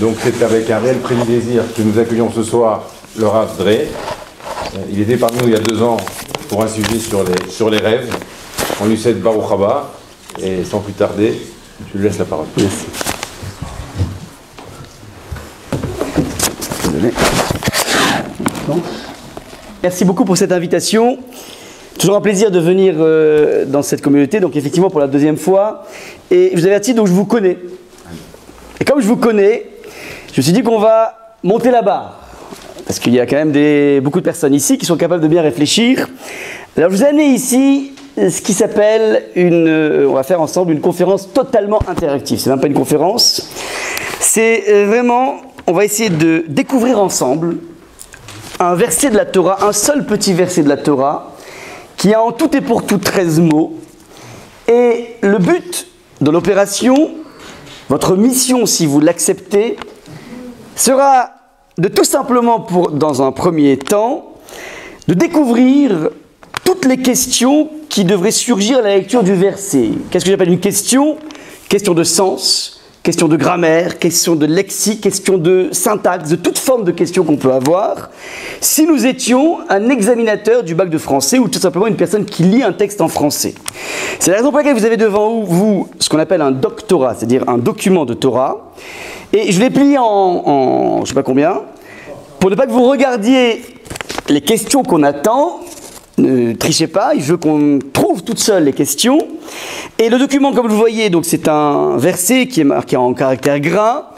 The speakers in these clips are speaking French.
Donc c'est avec un réel plaisir que nous accueillons ce soir le Rav Dre. Il était parmi nous il y a 2 ans pour un sujet sur les rêves. On lui cède Baruch Haba et sans plus tarder, je lui laisse la parole. Merci. Désolé. Bon. Merci beaucoup pour cette invitation. Toujours un plaisir de venir dans cette communauté, donc effectivement pour la 2e fois. Et je vous avertis, donc je vous connais. Et comme je vous connais, je me suis dit qu'on va monter la barre. Parce qu'il y a quand même beaucoup de personnes ici qui sont capables de bien réfléchir. Alors je vous ai amené ici ce qui s'appelle on va faire ensemble une conférence totalement interactive. C'est même pas une conférence. C'est vraiment, on va essayer de découvrir ensemble un verset de la Torah, un seul petit verset de la Torah, qui a en tout et pour tout 13 mots. Et le but de l'opération, votre mission si vous l'acceptez, sera de tout simplement, dans un premier temps, de découvrir toutes les questions qui devraient surgir à la lecture du verset. Qu'est-ce que j'appelle une question? Question de sens, question de grammaire, question de lexique, question de syntaxe, de toute forme de questions qu'on peut avoir. Si nous étions un examinateur du bac de français ou tout simplement une personne qui lit un texte en français. C'est la raison pour laquelle vous avez devant vous ce qu'on appelle un doctorat, c'est-à-dire un document de Torah. Et je l'ai plié en je ne sais pas combien, pour ne pas que vous regardiez les questions qu'on attend. Ne trichez pas, je veux qu'on trouve toutes seules les questions. Et le document, comme vous le voyez, donc c'est un verset qui est marqué en caractère gras.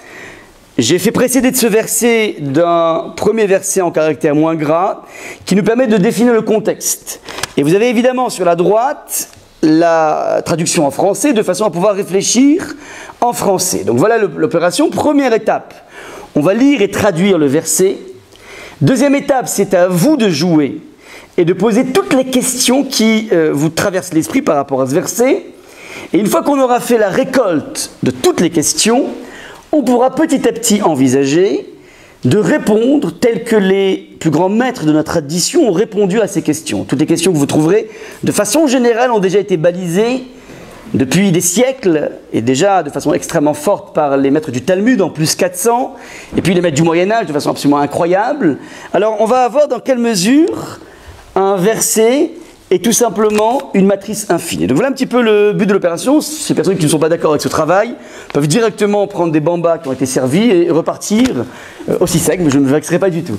J'ai fait précéder de ce verset d'un premier verset en caractère moins gras, qui nous permet de définir le contexte. Et vous avez évidemment sur la droite la traduction en français, de façon à pouvoir réfléchir en français. Donc voilà l'opération. Première étape, on va lire et traduire le verset. Deuxième étape, c'est à vous de jouer et de poser toutes les questions qui vous traversent l'esprit par rapport à ce verset. Et une fois qu'on aura fait la récolte de toutes les questions, on pourra petit à petit envisager de répondre tels que les plus grands maîtres de notre tradition ont répondu à ces questions. Toutes les questions que vous trouverez, de façon générale, ont déjà été balisées depuis des siècles, et déjà de façon extrêmement forte par les maîtres du Talmud, en plus 400, et puis les maîtres du Moyen-Âge, de façon absolument incroyable. Alors on va voir dans quelle mesure un verset est tout simplement une matrice infinie. Donc voilà un petit peu le but de l'opération. Ces personnes qui ne sont pas d'accord avec ce travail peuvent directement prendre des bambas qui ont été servis et repartir aussi sec, mais je ne me vexerai pas du tout.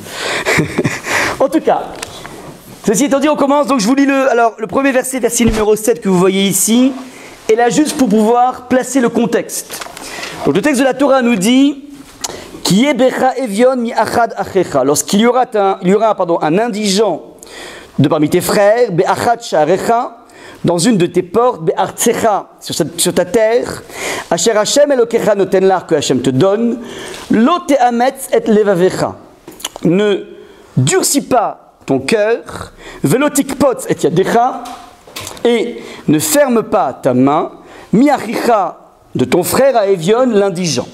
En tout cas, ceci étant dit, on commence. Donc je vous lis le premier verset, verset numéro 7 que vous voyez ici, est là juste pour pouvoir placer le contexte. Donc le texte de la Torah nous dit Ki yebecha evion mi achad achecha. Lorsqu'il y aura un indigent de parmi tes frères, be'achad sha'arecha, dans une de tes portes, be'artsecha, sur ta terre, asher Hashem elokecha noten lach, que Hashem te donne, lo te'ametz et levavecha. Ne durcis pas ton cœur, velo tikpotz et yadecha, et ne ferme pas ta main, mi achicha, de ton frère à Evion, l'indigent.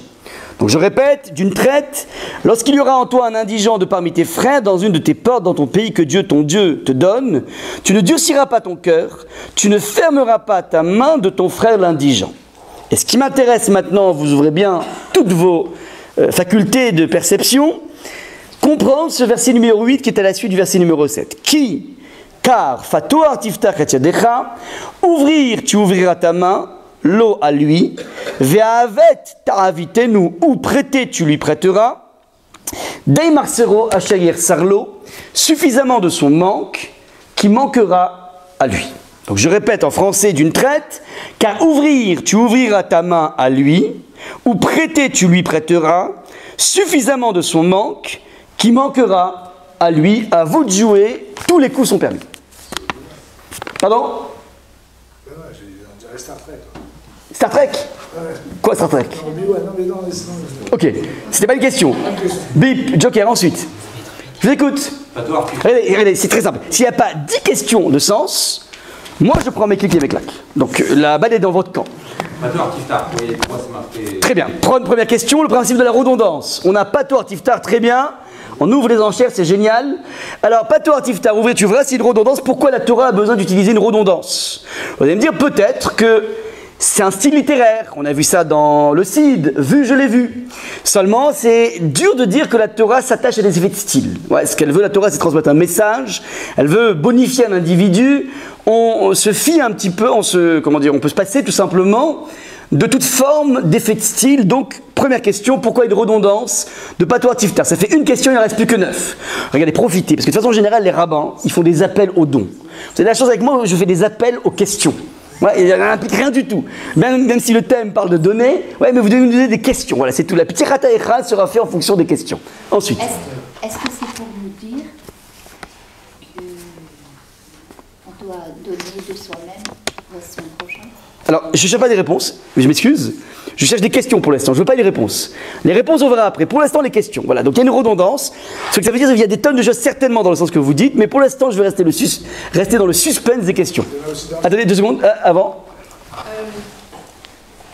Donc je répète, d'une traite, lorsqu'il y aura en toi un indigent de parmi tes frères dans une de tes portes dans ton pays que Dieu, ton Dieu, te donne, tu ne durciras pas ton cœur, tu ne fermeras pas ta main de ton frère l'indigent. Et ce qui m'intéresse maintenant, vous ouvrez bien toutes vos facultés de perception, comprendre ce verset numéro 8 qui est à la suite du verset numéro 7. Qui, car, fatoar tiftach et yadecha, ouvrir, tu ouvriras ta main, l'eau à lui, ve'avet ta'avitenu, ou prêter tu lui prêteras, dei marsero ashayir sarlo, suffisamment de son manque qui manquera à lui. Donc je répète en français d'une traite, car ouvrir tu ouvriras ta main à lui, ou prêter tu lui prêteras, suffisamment de son manque qui manquera à lui. À vous de jouer, tous les coups sont permis. Pardon? Star Trek. Star Trek? Ouais. Quoi Star Trek? Non. Ok, c'était pas une question. Bip, Joker, ensuite. Je vous écoute. Regardez, c'est très simple. S'il n'y a pas 10 questions de sens, moi je prends mes clics et mes claques. Donc la balle est dans votre camp. Très bien. Première question, le principe de la redondance. On a Pato Artiftar, très bien. On ouvre les enchères, c'est génial. Alors, Pato Artiftar, ouvrez, tu verras, c'est une redondance. Pourquoi la Torah a besoin d'utiliser une redondance? Vous allez me dire peut-être que c'est un style littéraire. On a vu ça dans le Cid, vu, je l'ai vu. Seulement, c'est dur de dire que la Torah s'attache à des effets de style. Ouais, ce qu'elle veut, la Torah, c'est transmettre un message. Elle veut bonifier un individu. On se fie un petit peu, on peut se passer tout simplement de toute forme d'effet de style. Donc, première question, pourquoi une redondance de Patoar Tiftar? Ça fait une question, il n'en reste plus que 9. Regardez, profitez, parce que de façon générale, les rabbins, ils font des appels aux dons. Vous avez la chance avec moi, je fais des appels aux questions. Ouais, il n'implique rien du tout. Même si le thème parle de données, ouais, mais vous devez nous donner des questions. Voilà, c'est tout. La petite rata echad sera fait en fonction des questions. Ensuite. Est-ce que c'est pour nous dire qu'on doit donner de soi-même la semaine prochaine? Alors, je ne cherche pas des réponses, mais je m'excuse. Je cherche des questions pour l'instant, je ne veux pas les réponses. Les réponses, on verra après. Pour l'instant, les questions. Voilà, donc il y a une redondance. Ce que ça veut dire, c'est qu'il y a des tonnes de choses certainement dans le sens que vous dites, mais pour l'instant, je vais rester dans le suspense des questions. Attendez 2 secondes, avant.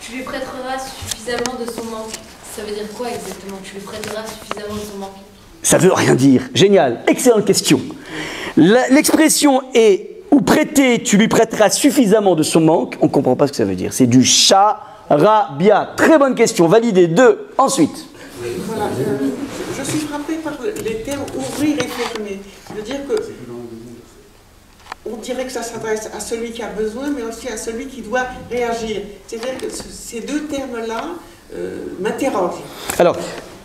Tu lui prêteras suffisamment de son manque. Ça veut dire quoi exactement? Tu lui prêteras suffisamment de son manque? Ça veut rien dire. Génial, excellente question. L'expression est ou prêter, tu lui prêteras suffisamment de son manque. On ne comprend pas ce que ça veut dire. C'est du charabia. Très bonne question. Validé. 2. Ensuite. Voilà. Je suis frappée par les termes ouvrir et fermer. C'est-à-dire que on dirait que ça s'adresse à celui qui a besoin, mais aussi à celui qui doit réagir. C'est-à-dire que ces deux termes-là m'interrogent. Alors,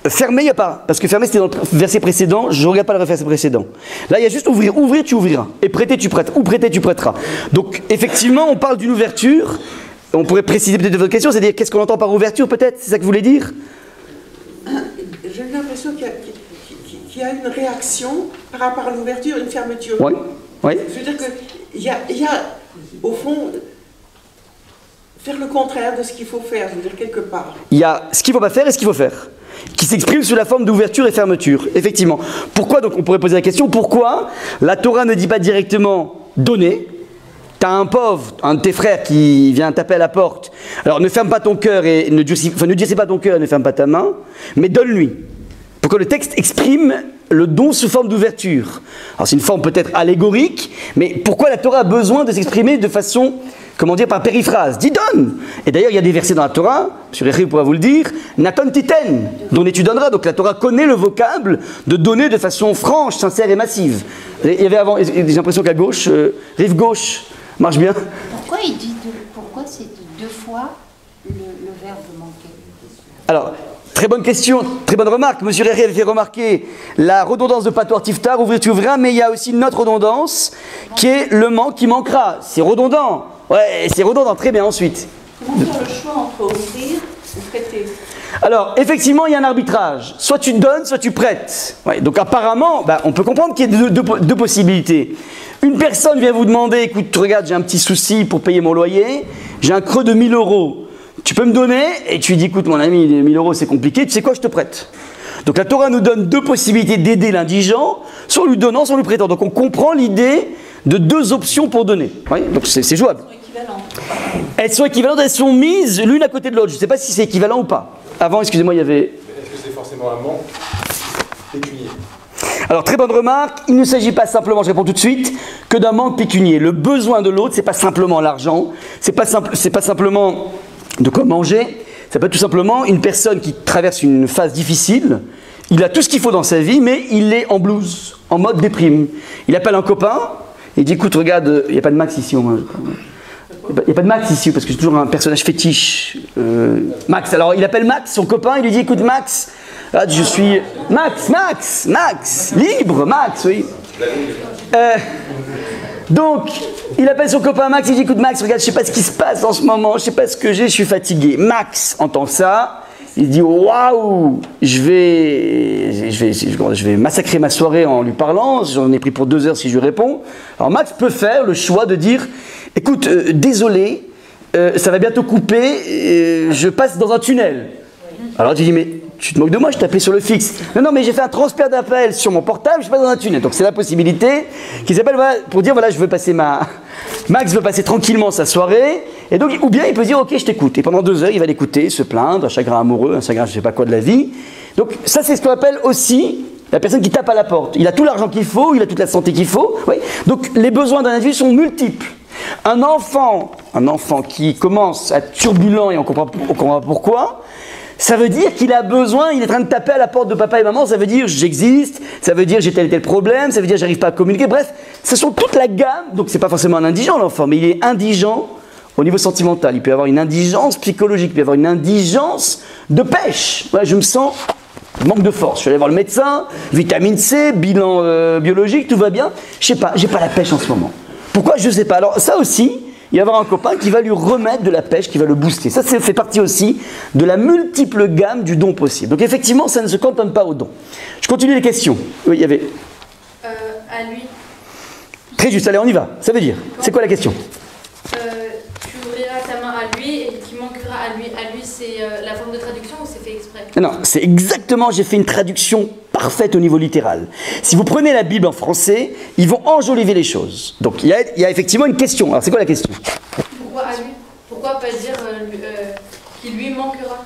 fermer, il n'y a pas. Parce que fermer, c'était dans le verset précédent. Je ne regarde pas le verset précédent. Là, il y a juste ouvrir. Ouvrir, tu ouvriras. Et prêter, tu prêtes. Ou prêter, tu prêteras. Donc, effectivement, on parle d'une ouverture. On pourrait préciser peut-être de votre question, c'est-à-dire qu'est-ce qu'on entend par ouverture, peut-être? C'est ça que vous voulez dire? J'ai l'impression qu'il y a une réaction par rapport à l'ouverture, une fermeture. Oui. Oui. Je veux dire qu'il y a, au fond, faire le contraire de ce qu'il faut faire, je veux dire, quelque part. Il y a ce qu'il ne faut pas faire et ce qu'il faut faire, qui s'exprime sous la forme d'ouverture et fermeture, effectivement. Pourquoi, donc on pourrait poser la question, pourquoi la Torah ne dit pas directement « donner » ? Tu as un pauvre, un de tes frères qui vient taper à la porte, alors ne ferme pas ton cœur et ne durcis pas ton cœur et ne ferme pas ta main, mais donne-lui. Pourquoi le texte exprime le don sous forme d'ouverture. Alors c'est une forme peut-être allégorique, mais pourquoi la Torah a besoin de s'exprimer de façon, comment dire, par périphrase? Dis donne. Et d'ailleurs il y a des versets dans la Torah, M. Réhy pourra vous le dire, Naton titen, donner tu donneras. Donc la Torah connaît le vocable de donner de façon franche, sincère et massive. Il y avait avant, j'ai l'impression qu'à gauche, rive gauche, marche bien. Pourquoi c'est deux fois le verbe manquer? Alors, très bonne question, très bonne remarque. Monsieur Réhy avait fait remarquer la redondance de Patoar Tiftar, ouvrir tu ouvriras, mais il y a aussi une autre redondance qui est le manque qui manquera. C'est redondant. Ouais, c'est redondant, très bien ensuite. Comment faire le choix entre ouvrir et prêter? Alors, effectivement, il y a un arbitrage. Soit tu donnes, soit tu prêtes. Ouais, donc apparemment, on peut comprendre qu'il y a deux possibilités. Une personne vient vous demander, écoute, regarde, j'ai un petit souci pour payer mon loyer, j'ai un creux de 1000 €. Tu peux me donner? Et tu lui dis, écoute mon ami, 1000 € c'est compliqué, tu sais quoi, je te prête. Donc la Torah nous donne deux possibilités d'aider l'indigent, soit en lui donnant, soit en lui prêtant. Donc on comprend l'idée de deux options pour donner. Oui, donc c'est jouable. Elles sont équivalentes, elles sont mises l'une à côté de l'autre. Je ne sais pas si c'est équivalent ou pas. Avant, excusez-moi, il y avait... Est-ce que c'est forcément un manque pécunier? Alors, très bonne remarque, il ne s'agit pas simplement, je réponds tout de suite, que d'un manque pécunier. Le besoin de l'autre, ce n'est pas simplement l'argent, c'est pas simplement de quoi manger, ça peut être tout simplement une personne qui traverse une phase difficile, il a tout ce qu'il faut dans sa vie, mais il est en blues, en mode déprime. Il appelle un copain, il dit, écoute, regarde, il n'y a pas de Max ici au moins. Il n'y a pas de Max ici, parce que c'est toujours un personnage fétiche. Max, alors il appelle Max, son copain, il lui dit, écoute Max, là, je suis... Max, libre, Max, oui. Donc, il appelle son copain Max, il dit, écoute Max, regarde, je ne sais pas ce qui se passe en ce moment, je ne sais pas ce que j'ai, je suis fatigué. Max entend ça, il dit, waouh, je vais massacrer ma soirée en lui parlant, j'en ai pris pour 2 heures si je lui réponds. Alors Max peut faire le choix de dire, écoute, désolé, ça va bientôt couper, je passe dans un tunnel. Alors tu dis, mais tu te moques de moi, je t'ai appelé sur le fixe. Non, mais j'ai fait un transfert d'appel sur mon portable, je passe dans un tunnel. Donc c'est la possibilité qui s'appelle, voilà, pour dire, voilà, je veux passer Max veut passer tranquillement sa soirée, et donc, ou bien il peut dire, ok, je t'écoute. Et pendant 2 heures, il va l'écouter, se plaindre, un chagrin amoureux, un chagrin je sais pas quoi de la vie. Donc ça, c'est ce qu'on appelle aussi la personne qui tape à la porte. Il a tout l'argent qu'il faut, il a toute la santé qu'il faut. Oui. Donc les besoins d'un individu sont multiples. Un enfant qui commence à être turbulent et on comprend pourquoi, ça veut dire qu'il a besoin, il est en train de taper à la porte de papa et maman, ça veut dire j'existe, ça veut dire j'ai tel et tel problème, ça veut dire j'arrive pas à communiquer, bref, ce sont toute la gamme, donc c'est pas forcément un indigent l'enfant, mais il est indigent au niveau sentimental, il peut y avoir une indigence psychologique, il peut y avoir une indigence de pêche. Ouais, je me sens manque de force, je suis allé voir le médecin, vitamine C, bilan biologique, tout va bien, je sais pas, j'ai pas la pêche en ce moment. Pourquoi? Je sais pas. Alors ça aussi, il va y avoir un copain qui va lui remettre de la pêche, qui va le booster. Ça fait partie aussi de la multiple gamme du don possible. Donc effectivement, ça ne se cantonne pas au don. Je continue les questions. Oui, il y avait... À lui. Très juste, allez, on y va. Ça veut dire, c'est quoi la question? Tu ouvriras ta main à lui et qui manquera à lui. À lui, c'est la forme de traduction ou c'est fait exprès? Non, c'est exactement, j'ai fait une traduction parfaite au niveau littéral. Si vous prenez la Bible en français, ils vont enjoliver les choses. Donc il y a effectivement une question. Alors c'est quoi la question? Pourquoi à lui? Pourquoi pas dire qu'il lui manquera?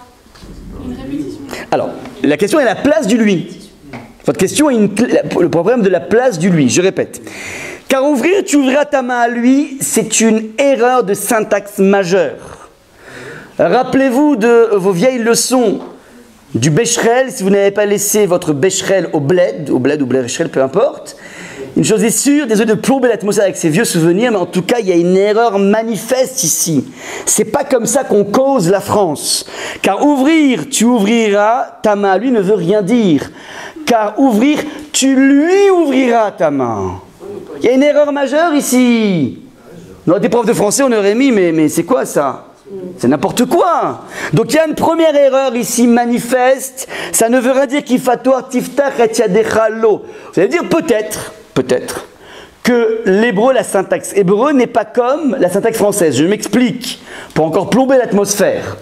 Une répétition. Alors, la question est la place du lui. Votre question est le problème de la place du lui. Je répète. Car ouvrir, tu ouvriras ta main à lui, c'est une erreur de syntaxe majeure. Rappelez-vous de vos vieilles leçons du Becherel, si vous n'avez pas laissé votre Becherel au bled ou Becherel, peu importe. Une chose est sûre, désolé de plomber l'atmosphère avec ces vieux souvenirs, mais en tout cas, il y a une erreur manifeste ici. C'est pas comme ça qu'on cause la France. Car ouvrir, tu ouvriras ta main à lui ne veut rien dire. Car ouvrir, tu lui ouvriras ta main. Il y a une erreur majeure ici. Dans des profs de français, on aurait mis, mais c'est quoi ça? C'est n'importe quoi. Donc il y a une première erreur ici manifeste. Ça ne veut rien dire qu'il fatoir tiftach et yadecha lo. Vous allez dire peut-être que l'hébreu, la syntaxe hébreu n'est pas comme la syntaxe française. Je m'explique pour encore plomber l'atmosphère.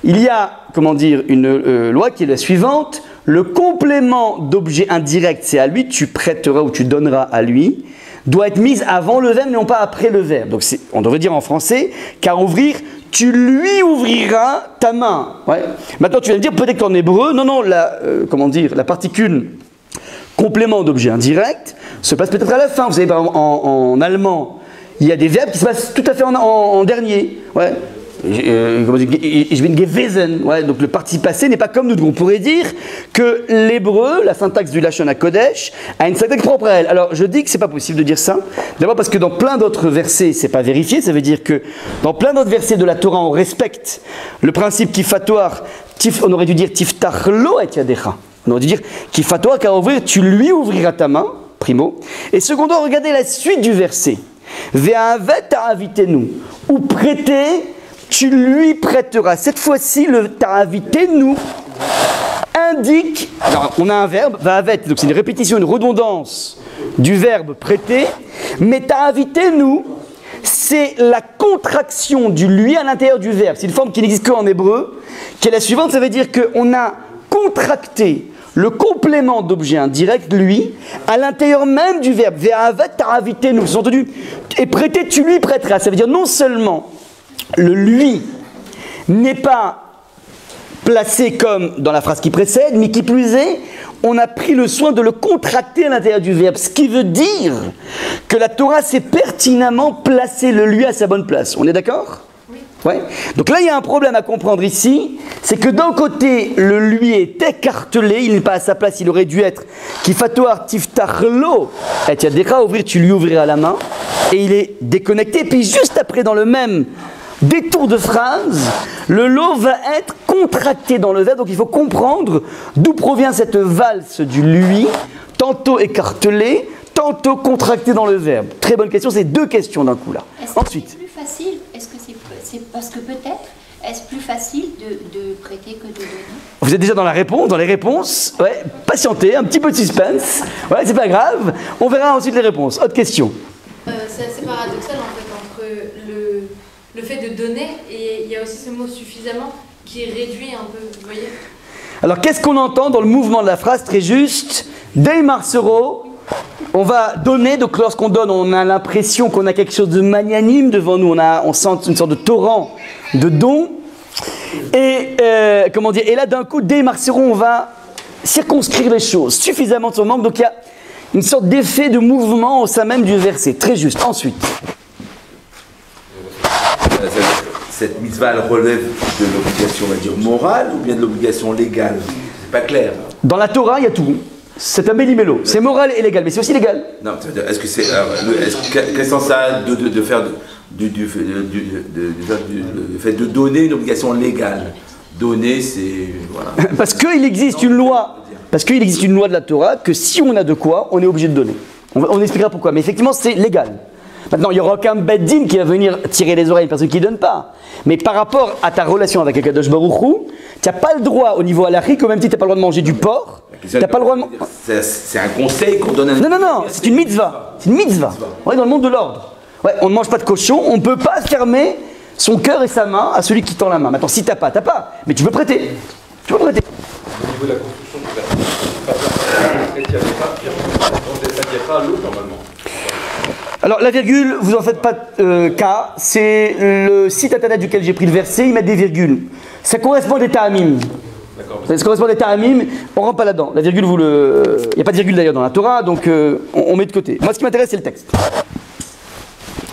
Il y a, une loi qui est la suivante. Le complément d'objet indirect, c'est à lui, tu prêteras ou tu donneras à lui, doit être mise avant le verbe, non pas après le verbe. Donc on devrait dire en français, car ouvrir, tu lui ouvriras ta main. Ouais. Maintenant, tu vas me dire, peut-être qu'en hébreu, non, la particule complément d'objet indirect se passe peut-être à la fin. Vous savez, par exemple, en allemand, il y a des verbes qui se passent tout à fait en dernier. Ouais. Ich bin gewesen. Ouais, donc le participe passé n'est pas comme nous. Donc on pourrait dire que l'hébreu, la syntaxe du Lashon HaKodesh, a une syntaxe propre à elle. Alors je dis que c'est pas possible de dire ça. D'abord parce que dans plein d'autres versets, c'est pas vérifié. Ça veut dire que dans plein d'autres versets de la Torah, on respecte le principe kifatoire. On aurait dû dire tiftach lo et yadecha. On aurait dû dire kifatoire, car ouvrir, tu lui ouvriras ta main, primo. Et secondo, regardez la suite du verset. Ve'avet ta'avitenu, ou prêter, tu lui prêteras. Cette fois-ci, le ta'avitenu indique, alors on a un verbe, va'avet, donc c'est une répétition, une redondance du verbe prêter, mais ta'avitenu, c'est la contraction du lui à l'intérieur du verbe. C'est une forme qui n'existe qu'en hébreu, qui est la suivante, ça veut dire qu'on a contracté le complément d'objet indirect, lui, à l'intérieur même du verbe. Ve'avet ta'avitenu, sous-entendu, et prêter, tu lui prêteras. Ça veut dire non seulement le lui n'est pas placé comme dans la phrase qui précède, mais qui plus est, on a pris le soin de le contracter à l'intérieur du verbe, ce qui veut dire que la Torah sait pertinemment placer le lui à sa bonne place. On est d'accord ? Oui. Ouais. Donc là, il y a un problème à comprendre ici, c'est que d'un côté, le lui est écartelé, il n'est pas à sa place, il aurait dû être Kifatoar tiftach lo, et yadecha, ouvrir, tu lui ouvriras la main, et il est déconnecté, puis juste après, dans le même détour de phrase, le lo va être contracté dans le verbe, donc il faut comprendre d'où provient cette valse du lui, tantôt écartelé, tantôt contracté dans le verbe. Très bonne question, c'est deux questions d'un coup là. Ensuite. C'est plus facile, est-ce que c'est parce que peut-être, est-ce plus facile de prêter que de donner? Vous êtes déjà dans les réponses, ouais, patientez, un petit peu de suspense, ouais, c'est pas grave, on verra ensuite les réponses. Autre question. C'est assez paradoxal en fait entre le fait de donner et il y a aussi ce mot suffisamment qui réduit un peu, vous voyez. Alors qu'est-ce qu'on entend dans le mouvement de la phrase très juste? Dei marsero, on va donner, donc lorsqu'on donne, on a l'impression qu'on a quelque chose de magnanime devant nous, on sent une sorte de torrent de dons. Et et là d'un coup, dei marsero, on va circonscrire les choses suffisamment de son manque, donc il y a une sorte d'effet de mouvement au sein même du verset, très juste. Ensuite. cette mitzvah, elle relève de l'obligation, on va dire, morale ou bien de l'obligation légale? C'est pas clair. Dans la Torah, il y a tout. C'est un méli-mélo. C'est moral et légal, mais c'est aussi légal. Non, est-ce que c'est. Quel sens ça a de faire du fait de donner une obligation légale? Donner, c'est. Voilà. Parce qu'il existe une loi. Parce qu'il existe une loi de la Torah que si on a de quoi, on est obligé de donner. On expliquera pourquoi. Mais effectivement, c'est légal. Maintenant, il n'y aura aucun beddin qui va venir tirer les oreilles à une personne qui ne donne pas. Mais par rapport à ta relation avec Akadosh Baruch Hu, tu n'as pas le droit au niveau halachique, au même titre, tu n'as pas le droit de manger du porc. Tu n'as pas le droit de. C'est un conseil qu'on donne à Non, non, non, c'est une mitzvah. C'est une mitzvah. Ouais, dans le monde de l'ordre. Ouais, on ne mange pas de cochon, on ne peut pas fermer son cœur et sa main à celui qui tend la main. Maintenant, si t'as pas, t'as pas. Mais tu peux prêter. Tu peux prêter. Au niveau de la construction du verset, normalement. Alors la virgule, vous en faites pas cas, c'est le site internet duquel j'ai pris le verset, ils mettent des virgules. Ça correspond à des ta'amim. Ça correspond à des ta'amim, on rentre pas là-dedans. La virgule, il n'y a pas de virgule d'ailleurs dans la Torah, donc on met de côté. Moi ce qui m'intéresse c'est le texte.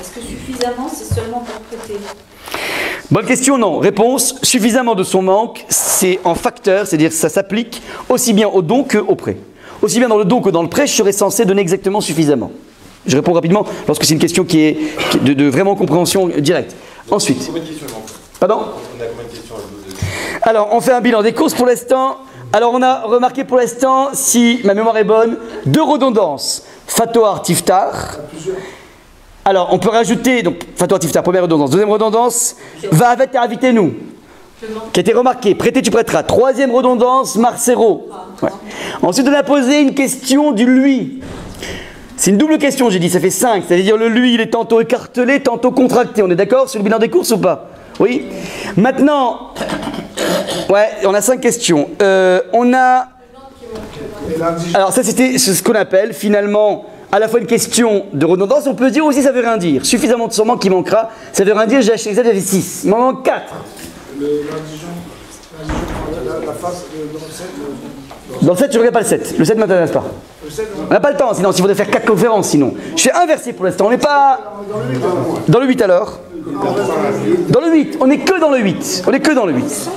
Est-ce que suffisamment c'est seulement pour prêter? Bonne question, non. Réponse, suffisamment de son manque, c'est en facteur, c'est-à-dire ça s'applique aussi bien au don qu'au prêt. Aussi bien dans le don que dans le prêt, je serais censé donner exactement suffisamment. Je réponds rapidement lorsque c'est une question qui est de vraiment compréhension directe. Ensuite. Combien de questions il manque? Pardon? On a combien de questions? Alors, on fait un bilan des courses pour l'instant. Alors, on a remarqué pour l'instant, si ma mémoire est bonne, 2 redondances. Fatoar, Tiftar. Alors, on peut rajouter, donc, Fatoar, Tiftar, première redondance. Deuxième redondance, va avec ta invité nous. Qui a été remarqué, prêter tu prêteras. Troisième redondance, Marcero. Ouais. Ensuite, on a posé une question du lui. C'est une double question, j'ai dit, ça fait 5. C'est-à-dire le lui, il est tantôt écartelé, tantôt contracté. On est d'accord sur le bilan des courses ou pas? Oui. Maintenant, ouais, on a 5 questions. On a... Alors ça, c'était ce qu'on appelle finalement à la fois une question de redondance. On peut se dire aussi ça veut rien dire. Suffisamment de son manque qui manquera. Ça veut rien dire, j'ai acheté ça, j'avais 6. Il m'en manque 4. La face dans le 7. Dans le 7, je ne regarde pas le 7. Le 7 ne m'intéresse pas. On n'a pas le temps, sinon, s'il faudrait faire 4 conférences, sinon. Je fais un verset pour l'instant, on n'est pas... Dans le 8 alors? Dans le 8, on n'est que dans le 8. On n'est que dans le 8.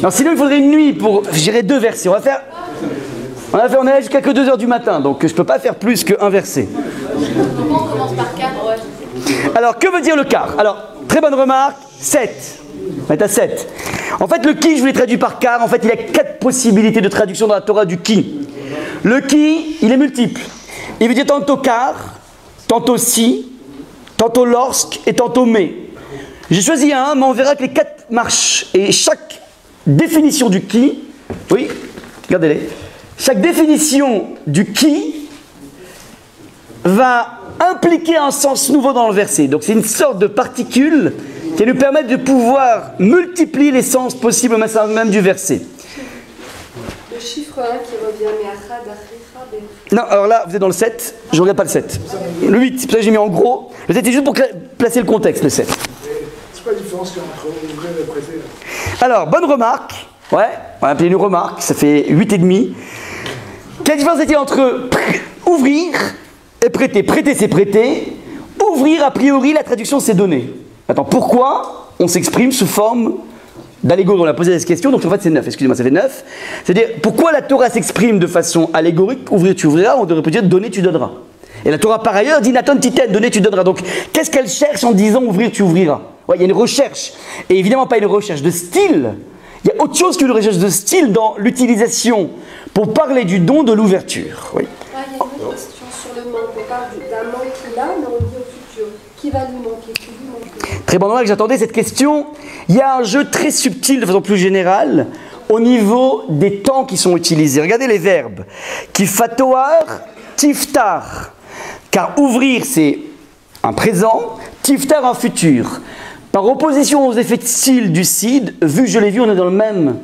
Non, sinon, il faudrait une nuit pour gérer 2 versets. On est là jusqu'à que 2 h du matin, donc je ne peux pas faire plus qu'un verset. Comment on commence par 4? Alors, que veut dire le quart? Alors, très bonne remarque, 7. On est à 7. En fait, le qui, je vous l'ai traduit par quart. En fait, il y a 4 possibilités de traduction dans la Torah du qui. Le qui, il est multiple. Il veut dire tantôt quart, tantôt si, tantôt lorsque et tantôt mais. J'ai choisi un, mais on verra que les 4 marchent. Et chaque définition du qui, oui, regardez-les. Chaque définition du qui va impliquer un sens nouveau dans le verset. Donc c'est une sorte de particule qui nous permet de pouvoir multiplier les sens possibles au sein même du verset. Le chiffre 1 qui revient, mais Achad, Achicha, Non, alors là, vous êtes dans le 7, je ne regarde pas le 7. Le 8, c'est pour ça que j'ai mis en gros. Le 7, c'est juste pour placer le contexte, le 7. C'est quoi la différence entre ouvrir et prêter? Alors, bonne remarque. Ouais, on va appeler une remarque, ça fait 8,5. Quelle différence est-il entre ouvrir et prêter? Prêter, c'est prêter. Ouvrir, a priori, la traduction, c'est donner. Attends, pourquoi on s'exprime sous forme d'allégorie? On a posé cette question, donc en fait c'est 9, excusez-moi, ça fait 9. C'est-à-dire, pourquoi la Torah s'exprime de façon allégorique? Ouvrir, tu ouvriras, on devrait peut dire donner, tu donneras. Et la Torah par ailleurs dit Nathan Titen, donner, tu donneras. Donc, qu'est-ce qu'elle cherche en disant ouvrir, tu ouvriras? Ouais, il y a une recherche, et évidemment pas une recherche de style. Il y a autre chose qu'une recherche de style dans l'utilisation pour parler du don de l'ouverture. Oui. Ah, il y a une autre question sur le manque. On parle d'un manque qu'il a, mais on dit au futur. Qui va lui manquer? Qui lui manque? Très bon que j'attendais cette question. Il y a un jeu très subtil de façon plus générale au niveau des temps qui sont utilisés. Regardez les verbes. Kifatoar, tiftar. Car ouvrir c'est un présent, tiftar un futur. Par opposition aux effets de style du cid, vu je l'ai vu, on est dans le même,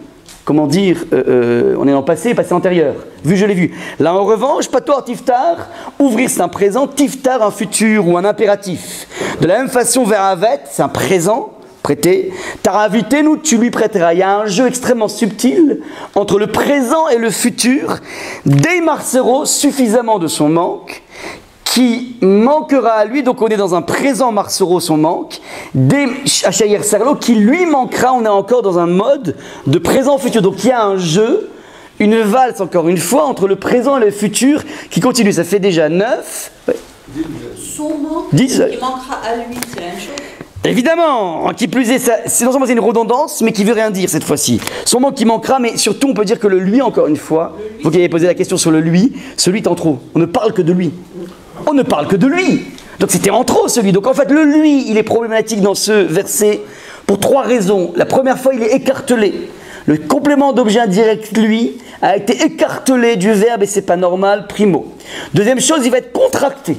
comment dire, on est dans le passé, passé antérieur. Vu je l'ai vu. Là en revanche, patoar tiftar, ouvrir c'est un présent, tiftar un futur ou un impératif. De la même façon, veravet, c'est un présent, prêter. T'as invité nous, tu lui prêteras. Il y a un jeu extrêmement subtil entre le présent et le futur. Dei marcero, suffisamment de son manque, qui manquera à lui, donc on est dans un présent Marsoro, son manque, des Hachayer Sarlo qui lui manquera, on est encore dans un mode de présent futur. Donc il y a un jeu, une valse encore une fois, entre le présent et le futur qui continue. Ça fait déjà 9. Ouais. Son manque, 10. il manquera à lui, c'est la même chose. Évidemment, qui plus est, c'est non seulement c'est une redondance, mais qui veut rien dire cette fois-ci. Son manque qui manquera, mais surtout on peut dire que le lui, encore une fois, vous qui avez posé la question sur le lui, celui est en trop. On ne parle que de lui. On ne parle que de lui. Donc c'était en trop celui. Donc en fait le lui, il est problématique dans ce verset pour 3 raisons. La première fois, il est écartelé. Le complément d'objet indirect lui a été écartelé du verbe et c'est pas normal, primo. Deuxième chose, il va être contracté.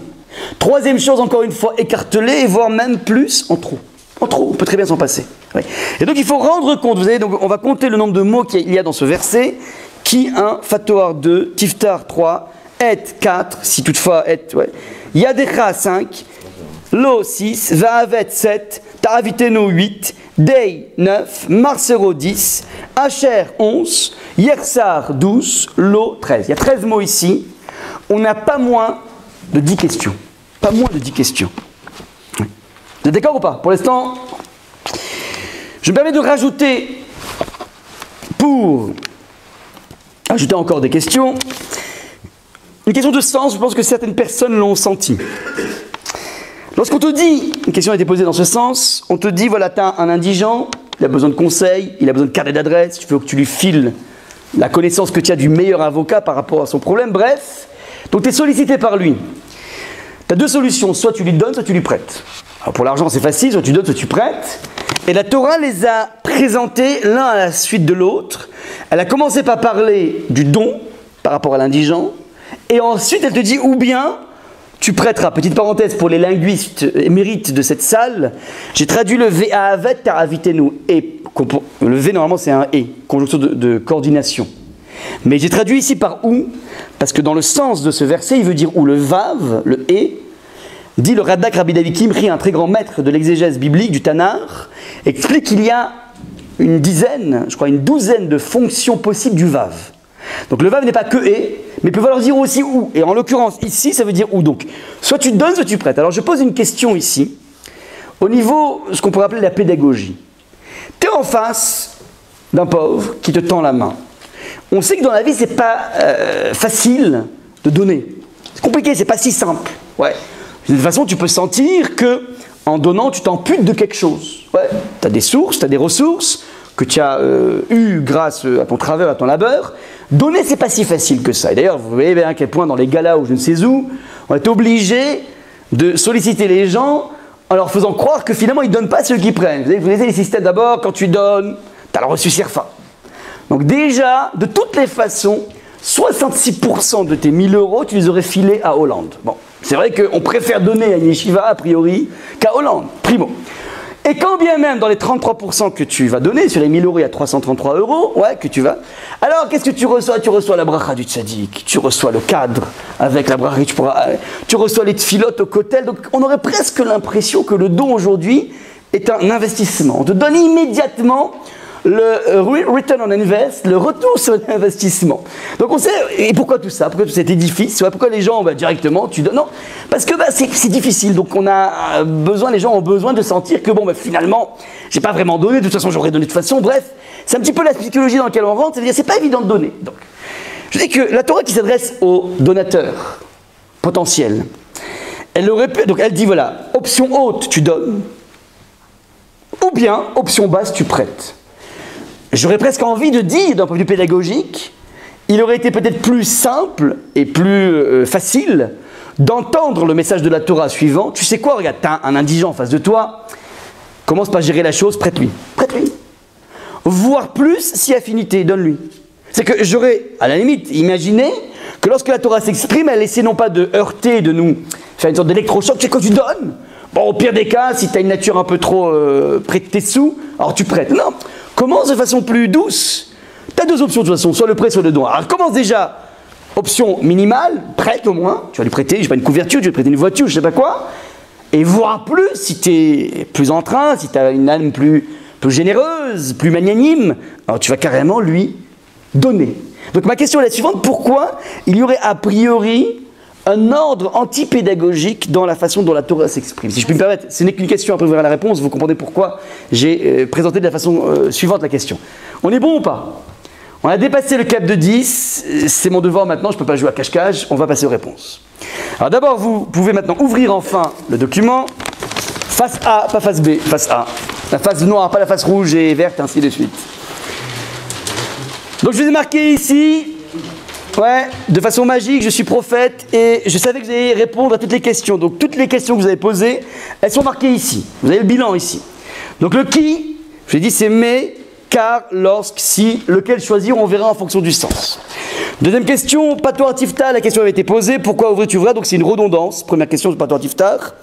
Troisième chose, encore une fois, écartelé et voire même plus en trop. En trop, on peut très bien s'en passer. Oui. Et donc il faut rendre compte, vous savez, donc on va compter le nombre de mots qu'il y a dans ce verset. Qui 1, Fatoar 2, Tiftar 3, Et 4, si toutefois Et, ouais. Yadecha 5, Lo 6, Vaavet 7, Ta'avitenu 8, Dei 9, Marsero 10, Asher 11, Yersar 12, Lo 13. Il y a 13 mots ici. On n'a pas moins de 10 questions. Pas moins de 10 questions. Vous êtes d'accord ou pas? Pour l'instant, je me permets de rajouter, pour ajouter encore des questions, une question de sens, je pense que certaines personnes l'ont senti. Lorsqu'on te dit, une question a été posée dans ce sens, on te dit, voilà, tu as un indigent, il a besoin de conseils, il a besoin de carnet d'adresse, il faut que tu lui files la connaissance que tu as du meilleur avocat par rapport à son problème, bref. Donc tu es sollicité par lui. Tu as 2 solutions, soit tu lui donnes, soit tu lui prêtes. Alors pour l'argent c'est facile, soit tu donnes, soit tu prêtes. Et la Torah les a présentés l'un à la suite de l'autre. Elle a commencé par parler du don par rapport à l'indigent. Et ensuite elle te dit ou bien tu prêteras. Petite parenthèse pour les linguistes émérites de cette salle, j'ai traduit le Ve'ahavet ta'avitenu. Et le V normalement c'est un et, conjonction de coordination. Mais j'ai traduit ici par ou, parce que dans le sens de ce verset, il veut dire ou. Le vav, le et, dit le Radak Rabbi David Kimri, un très grand maître de l'exégèse biblique du Tanar, explique qu'il y a une douzaine de fonctions possibles du vav. Donc le vav n'est pas que et, mais peut vouloir dire aussi ou. Et en l'occurrence ici, ça veut dire ou. Donc soit tu donnes, soit tu prêtes. Alors je pose une question ici, au niveau ce qu'on pourrait appeler la pédagogie. Tu es en face d'un pauvre qui te tend la main. On sait que dans la vie, c'est pas facile de donner. C'est compliqué, c'est pas si simple. Ouais. De toute façon, tu peux sentir que en donnant, tu t'amputes de quelque chose. Ouais. Tu as des sources, tu as des ressources que tu as eues grâce à ton travail, à ton labeur. Donner, c'est pas si facile que ça. Et d'ailleurs, vous voyez bien à quel point dans les galas ou je ne sais où, on est obligé de solliciter les gens en leur faisant croire que finalement, ils ne donnent pas ceux qui prennent. Vous connaissez les systèmes d'abord, quand tu donnes, tu as le reçu CIRFA. Donc déjà, de toutes les façons, 66% de tes 1000 euros, tu les aurais filés à Hollande. Bon, c'est vrai qu'on préfère donner à une yeshiva, a priori, qu'à Hollande, primo. Et quand bien même, dans les 33% que tu vas donner, sur les 1000 euros, il y a 333 euros, ouais, que tu vas... Alors, qu'est-ce que tu reçois? Tu reçois la bracha du tzaddik, tu reçois le cadre avec la bracha, tu reçois les tfilotes au kotel. Donc, on aurait presque l'impression que le don aujourd'hui est un investissement. On te donne immédiatement le return on invest, le retour sur l'investissement. Donc on sait, et pourquoi tout ça? Pourquoi tout cet édifice? Pourquoi les gens, directement, tu donnes? Non, parce que c'est difficile, donc on a besoin, les gens ont besoin de sentir que finalement, j'ai pas vraiment donné, de toute façon j'aurais donné de toute façon, bref, c'est un petit peu la psychologie dans laquelle on rentre, c'est-à-dire c'est pas évident de donner. Donc, je dis que la Torah qui s'adresse aux donateurs potentiels, elle dit voilà, option haute, tu donnes, ou bien, option basse, tu prêtes. J'aurais presque envie de dire, d'un point de vue pédagogique, il aurait été peut-être plus simple et plus facile d'entendre le message de la Torah suivant. Tu sais quoi, regarde, tu as un indigent en face de toi, commence par gérer la chose, prête-lui. Prête-lui. Voire plus, si affinité, donne-lui. C'est que j'aurais, à la limite, imaginé que lorsque la Torah s'exprime, elle essaie non pas de heurter, de nous faire une sorte d'électrochoc. Tu sais quoi, tu donnes. Bon, au pire des cas, si tu as une nature un peu trop près de tes sous, alors tu prêtes. Non. Commence de façon plus douce. Tu as 2 options de toute façon, soit le prêt, soit le don. Alors commence déjà, option minimale, prête au moins. Tu vas lui prêter, je sais pas, une couverture, tu vas lui prêter une voiture, je sais pas quoi. Et voir plus, si tu es plus en train, si tu as une âme plus généreuse, plus magnanime, alors tu vas carrément lui donner. Donc ma question est la suivante, pourquoi il y aurait a priori un ordre antipédagogique dans la façon dont la Torah s'exprime. Si je puis me permettre, ce n'est qu'une question, après vous verrez la réponse, vous comprenez pourquoi j'ai présenté de la façon suivante la question. On est bon ou pas? On a dépassé le cap de 10, c'est mon devoir maintenant, je ne peux pas jouer à cache-cache, on va passer aux réponses. Alors d'abord, vous pouvez maintenant ouvrir enfin le document, face A, pas face B, face A. La face noire, pas la face rouge et verte, ainsi de suite. Donc je vous ai marqué ici, ouais, de façon magique, je suis prophète et je savais que vous alliez répondre à toutes les questions. Donc toutes les questions que vous avez posées, elles sont marquées ici. Vous avez le bilan ici. Donc le qui, je vous ai dit c'est mais, car, lorsque, si, lequel choisir, on verra en fonction du sens. Deuxième question, Patoar Tiftar, la question avait été posée, pourquoi ouvrir tu ouvras, donc c'est une redondance, première question de Patoar Tiftar.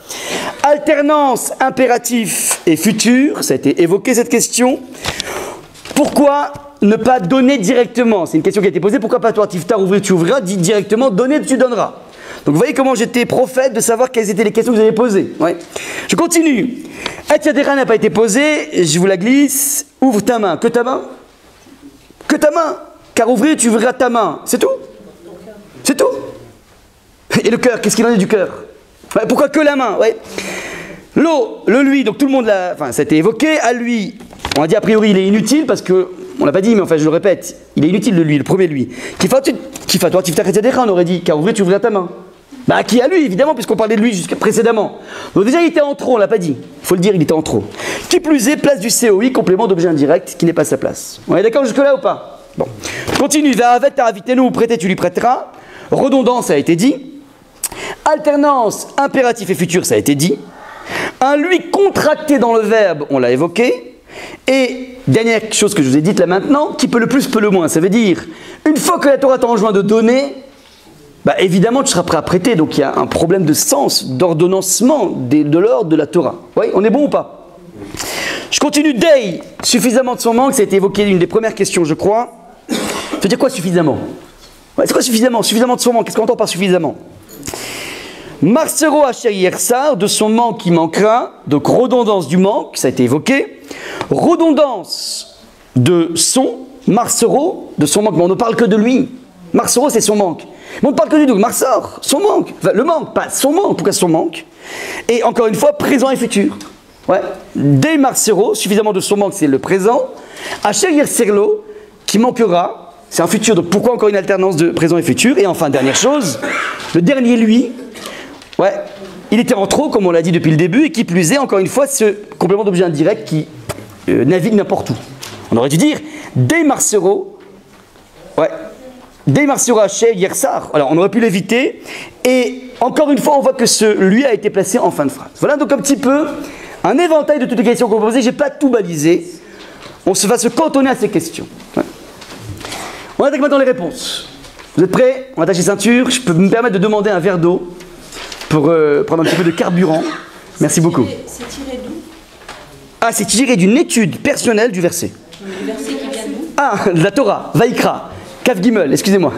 Alternance, impératif et futur, ça a été évoqué cette question. Pourquoi ne pas donner directement? C'est une question qui a été posée, pourquoi Patoar Tiftar, ouvrir tu ouvriras, dit directement, donner tu donneras. Donc vous voyez comment j'étais prophète de savoir quelles étaient les questions que vous avez posées. Ouais. Je continue. Etiadera n'a pas été posé, je vous la glisse. Ouvre ta main. Que ta main? Que ta main. Car ouvrir, tu ouvriras ta main. C'est tout? C'est tout? Et le cœur, qu'est-ce qu'il en est du cœur? Ouais, pourquoi que la main? Ouais. L'eau, le lui, donc tout le monde l'a. Enfin, ça a été évoqué. À lui, on a dit a priori, il est inutile parce que. On l'a pas dit, mais enfin je le répète, il est inutile de lui, le premier lui. Kifa-toi, Tiftar Etiadera, on aurait dit, car ouvrir, tu ouvriras ta main. Bah, qui a lui, évidemment, puisqu'on parlait de lui jusqu'à précédemment. Donc déjà, il était en trop, on l'a pas dit. Il faut le dire, il était en trop. Qui plus est, place du COI, complément d'objet indirect, qui n'est pas sa place. On est d'accord jusque-là ou pas? Bon. Continue. Va'avet ta'avitenu, ou prêter, tu lui prêteras. Redondance, ça a été dit. Alternance, impératif et futur, ça a été dit. Un lui contracté dans le verbe, on l'a évoqué. Et dernière chose que je vous ai dite là maintenant, qui peut le plus, peut le moins. Ça veut dire, une fois que la Torah t'enjoint de donner, bah évidemment tu seras prêt à prêter. Donc il y a un problème de sens, d'ordonnancement de l'ordre de la Torah. Oui, on est bon ou pas? Je continue. Dei, suffisamment de son manque, ça a été évoqué une des premières questions, je crois. Ça veut dire quoi suffisamment? Ouais, c'est quoi suffisamment? Suffisamment de son manque, qu'est-ce qu'on entend par suffisamment? Marsero Asher Yersar, de son manque qui manquera, donc redondance du manque, ça a été évoqué. Redondance de son, Marsero, de son manque, mais on ne parle que de lui. Marsero, c'est son manque. Mais on ne parle que de lui, donc Marsor, son manque. Enfin, le manque, pas son manque, pourquoi son manque? Et encore une fois, présent et futur. Ouais. Dei Marsero, suffisamment de son manque, c'est le présent. Asher Yerserlo, qui manquera, c'est un futur, donc pourquoi encore une alternance de présent et futur? Et enfin, dernière chose, le dernier lui, ouais, il était en trop, comme on l'a dit depuis le début, et qui plus est, encore une fois, ce complément d'objet indirect qui navigue n'importe où. On aurait dû dire Dei Marsero, ouais, Dei Marsero Asher Yersar. Alors, on aurait pu l'éviter, et encore une fois, on voit que ce lui a été placé en fin de phrase. Voilà donc un petit peu un éventail de toutes les questions qu'on posait. J'ai pas tout balisé. On va se cantonner à ces questions. Ouais. On attaque maintenant les réponses. Vous êtes prêts? On attache les ceintures. Je peux me permettre de demander un verre d'eau pour prendre un petit peu de carburant. Merci beaucoup. C'est tiré d'où? Ah, c'est tiré d'une étude personnelle du verset. Le verset qui vient d'où? Ah, de la Torah, Vaikra, Kaf Gimel, excusez-moi.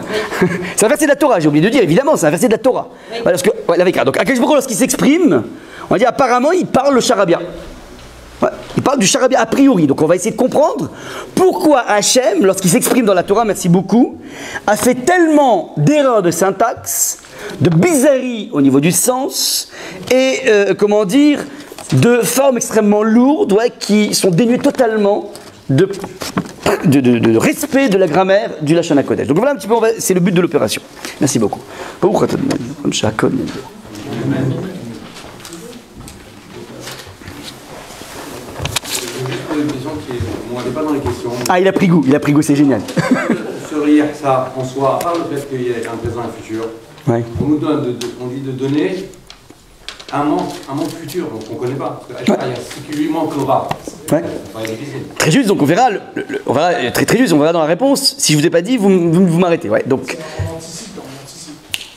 C'est un verset de la Torah, j'ai oublié de dire, évidemment, c'est un verset de la Torah. Ouais, parce que, ouais, la Vaikra. Donc, Akadosh Baruch Hu, lorsqu'il s'exprime, on dit apparemment, il parle le charabia. Ouais, il parle du charabia a priori. Donc, on va essayer de comprendre pourquoi Hachem, lorsqu'il s'exprime dans la Torah, merci beaucoup, a fait tellement d'erreurs de syntaxe, de bizarreries au niveau du sens, et, comment dire, de formes extrêmement lourdes, ouais, qui sont dénuées totalement de respect de la grammaire du Lachon HaKodesh. Donc voilà un petit peu, c'est le but de l'opération. Merci beaucoup. Pas dans les questions. Ah, il a pris goût, c'est génial. Sur ça, en soi, à part le fait qu'il y ait un présent et un futur, ouais. On nous donne, on dit de donner un monde futur, donc on ne connaît pas. Parce que, il y a ce qui lui manquera. Ouais. Très juste, donc on verra, très juste, on verra dans la réponse. Si je ne vous ai pas dit, vous m'arrêtez. Ouais, donc,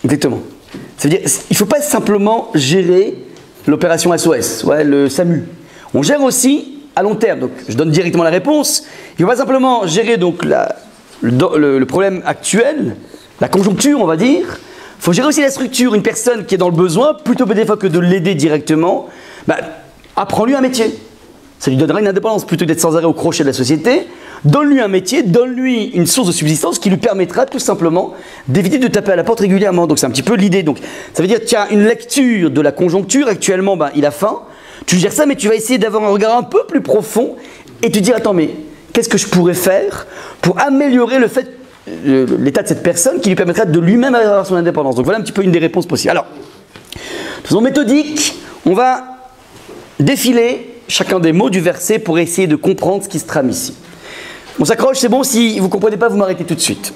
exactement. Ça veut dire, il ne faut pas simplement gérer l'opération SOS, ouais, le SAMU. On gère aussi à long terme. Donc, je donne directement la réponse. Il ne faut pas simplement gérer donc le problème actuel, la conjoncture, on va dire. Il faut gérer aussi la structure. Une personne qui est dans le besoin, plutôt des fois que de l'aider directement, bah, apprends-lui un métier. Ça lui donnera une indépendance plutôt que d'être sans arrêt au crochet de la société. Donne-lui un métier, donne-lui une source de subsistance qui lui permettra tout simplement d'éviter de taper à la porte régulièrement. Donc c'est un petit peu l'idée. Donc ça veut dire qu'il y a une lecture de la conjoncture. Actuellement, il a faim. Tu gères ça, mais tu vas essayer d'avoir un regard un peu plus profond et te dire, attends, mais qu'est-ce que je pourrais faire pour améliorer l'état de cette personne qui lui permettra de lui-même avoir son indépendance. Donc voilà un petit peu une des réponses possibles. Alors, de façon méthodique, on va défiler chacun des mots du verset pour essayer de comprendre ce qui se trame ici. On s'accroche, c'est bon, si vous ne comprenez pas, vous m'arrêtez tout de suite.